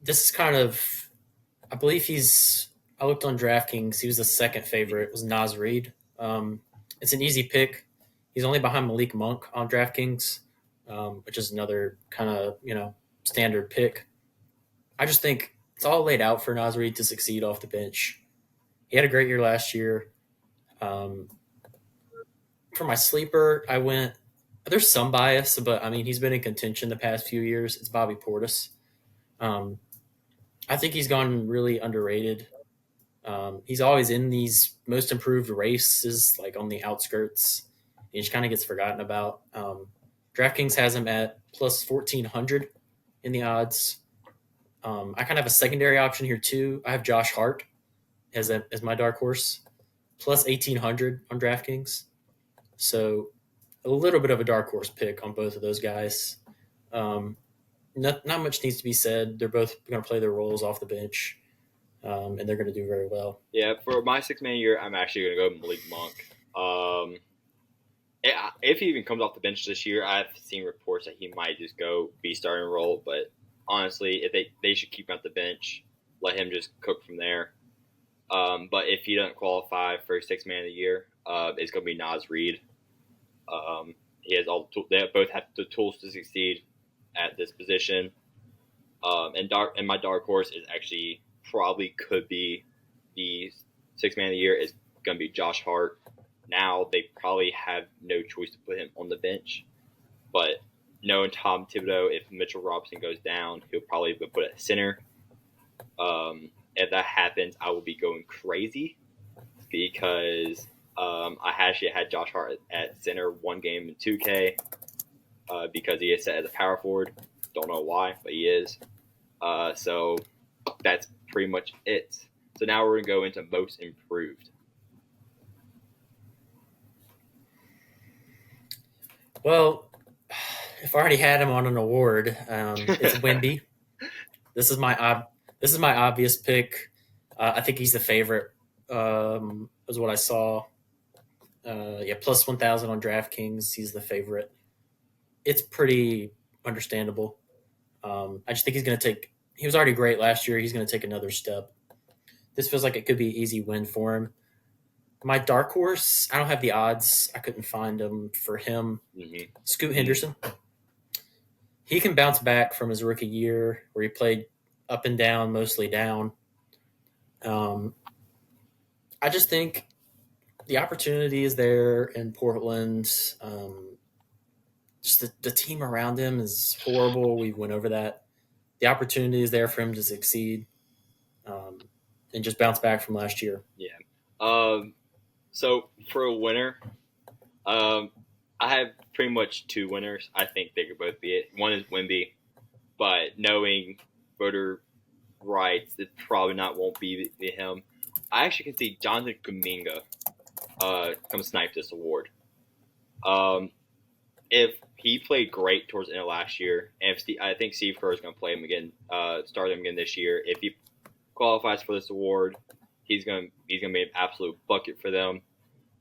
This is kind of, I believe I looked on DraftKings. He was the second favorite. It was Naz Reid. It's an easy pick. He's only behind Malik Monk on DraftKings, which is another kind of, standard pick. I just think it's all laid out for Naz Reid to succeed off the bench. He had a great year last year. For my sleeper, there's some bias, but I mean, he's been in contention the past few years. It's Bobby Portis. I think he's gone really underrated. He's always in these most improved races, like on the outskirts. He just kind of gets forgotten about. DraftKings has him at plus 1,400 in the odds. I kind of have a secondary option here too. I have Josh Hart as my dark horse, plus 1,800 on DraftKings. So a little bit of a dark horse pick on both of those guys. Not much needs to be said. They're both going to play their roles off the bench, and they're going to do very well. Yeah, for my six-man year, I'm actually going to go with Malik Monk. If he even comes off the bench this year, I've seen reports that he might just go be starting role. But honestly, if they should keep him at the bench, let him just cook from there. But if he doesn't qualify for six-man of the year, it's going to be Naz Reid. He has all they both have the tools to succeed at this position. And my dark horse is actually probably could be the six-man of the year is going to be Josh Hart. Now they probably have no choice to put him on the bench, but knowing Tom Thibodeau, if Mitchell Robinson goes down, he'll probably be put at center. If that happens, I will be going crazy because I actually had Josh Hart at center one game in 2K because he is set as a power forward. Don't know why, but he is. So that's pretty much it. So now we're going to go into most improved. Well, if I already had him on an award, it's Wemby. This is my obvious pick. I think he's the favorite. Was what I saw. Plus 1,000 on DraftKings. He's the favorite. It's pretty understandable. I just think he's going to take. He was already great last year. He's going to take another step. This feels like it could be an easy win for him. My dark horse, I don't have the odds. I couldn't find them for him. Mm-hmm. Scoot Henderson. He can bounce back from his rookie year where he played up and down, mostly down. Um, I just think the opportunity is there in Portland. Just the team around him is horrible. We went over that. The opportunity is there for him to succeed um, and just bounce back from last year. Yeah. Um, so for a winner, um, I have pretty much two winners. I think they could both be it. One is Wimby, but knowing voter rights, it probably not won't be him. I actually can see Jonathan Kuminga come snipe this award. Um, if he played great towards the end of last year, and if I think Steve Kerr is going to play him again, start him again this year. If he qualifies for this award, he's going to be an absolute bucket for them.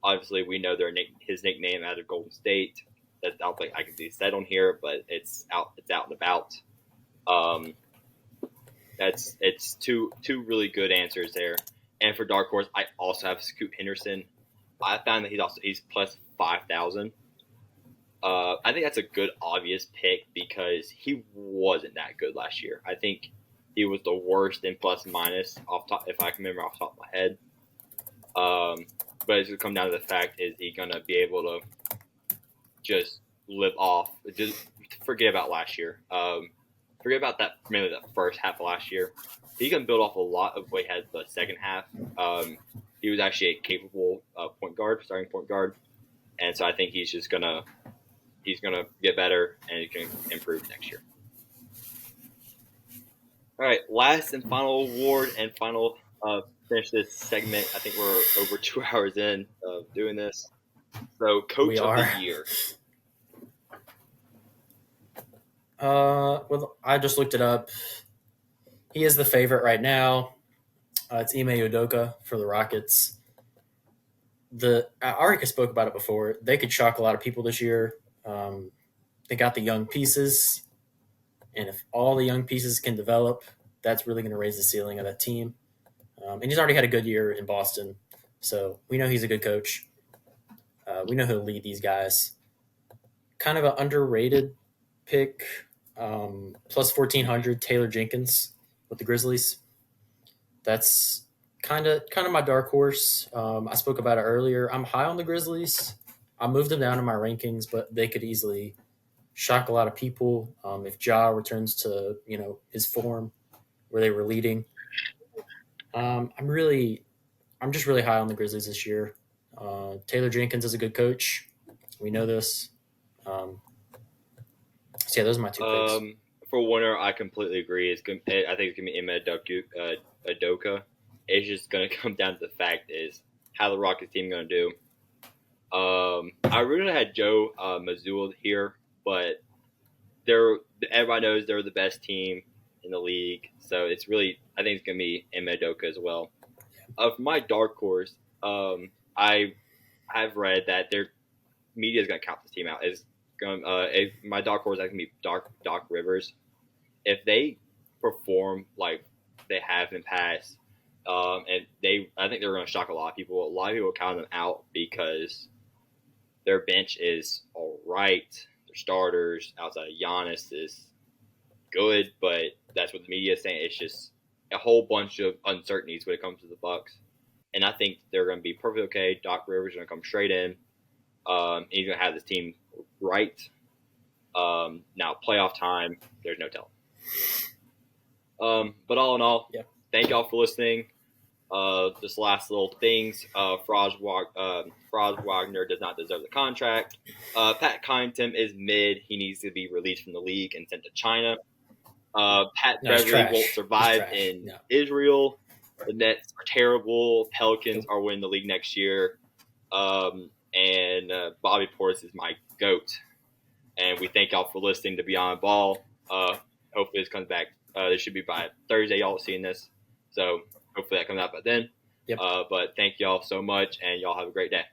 Obviously, we know his nickname out of Golden State. That's not like I can be said on here, but it's out and about. It's two really good answers there. And for Dark Horse, I also have Scoot Henderson. I found that he's plus 5,000. I think that's a good obvious pick because he wasn't that good last year. I think he was the worst in plus minus off top, if I can remember off the top of my head. But it's going to come down to the fact, is he going to be able to just live off, just forget about last year. Forget about that, mainly the first half of last year. He can build off a lot of what he had the second half. He was actually a capable starting point guard. And so I think he's gonna get better and he can improve next year. All right, last and final award and final finish this segment. I think we're over 2 hours in of doing this. So, Coach of the Year. Well, I just looked it up. He is the favorite right now. It's Ime Udoka for the Rockets. I already spoke about it before. They could shock a lot of people this year. They got the young pieces, and if all the young pieces can develop, that's really going to raise the ceiling of that team. And he's already had a good year in Boston, so we know he's a good coach. We know he'll lead these guys. Kind of an underrated pick, plus 1,400, Taylor Jenkins with the Grizzlies. That's kind of my dark horse. I spoke about it earlier. I'm high on the Grizzlies. I moved them down in my rankings, but they could easily shock a lot of people if Ja returns to his form where they were leading. I'm just really high on the Grizzlies this year. Taylor Jenkins is a good coach. We know this. So yeah, those are my two picks. For winner, I completely agree. I think it's gonna be Ime Udoka. It's just gonna come down to the fact is how the Rockets team gonna do. I really had Joe Mazzulla here, but everybody knows they're the best team in the league, so it's really I think it's gonna be Ime Udoka as well. For my dark horse, I've read that their media is gonna count this team out. My dark horse is gonna be Doc Rivers. If they perform like they have in the past, and I think they're going to shock a lot of people. A lot of people count them out because their bench is all right. Their starters outside of Giannis is good, but that's what the media is saying. It's just a whole bunch of uncertainties when it comes to the Bucks, and I think they're going to be perfectly okay. Doc Rivers is going to come straight in. He's going to have this team right. Now playoff time, there's no telling. But all in all, thank y'all for listening. Just last little things. Franz Wagner does not deserve the contract. Pat Connaughton is mid. He needs to be released from the league and sent to China. Pat Beverly won't survive in Israel. The Nets are terrible. Pelicans are winning the league next year. And Bobby Portis is my GOAT. And we thank y'all for listening to Beyond Ball. Hopefully this comes back. This should be by Thursday. Y'all seeing this. So hopefully that comes out by then. But thank y'all so much, and y'all have a great day.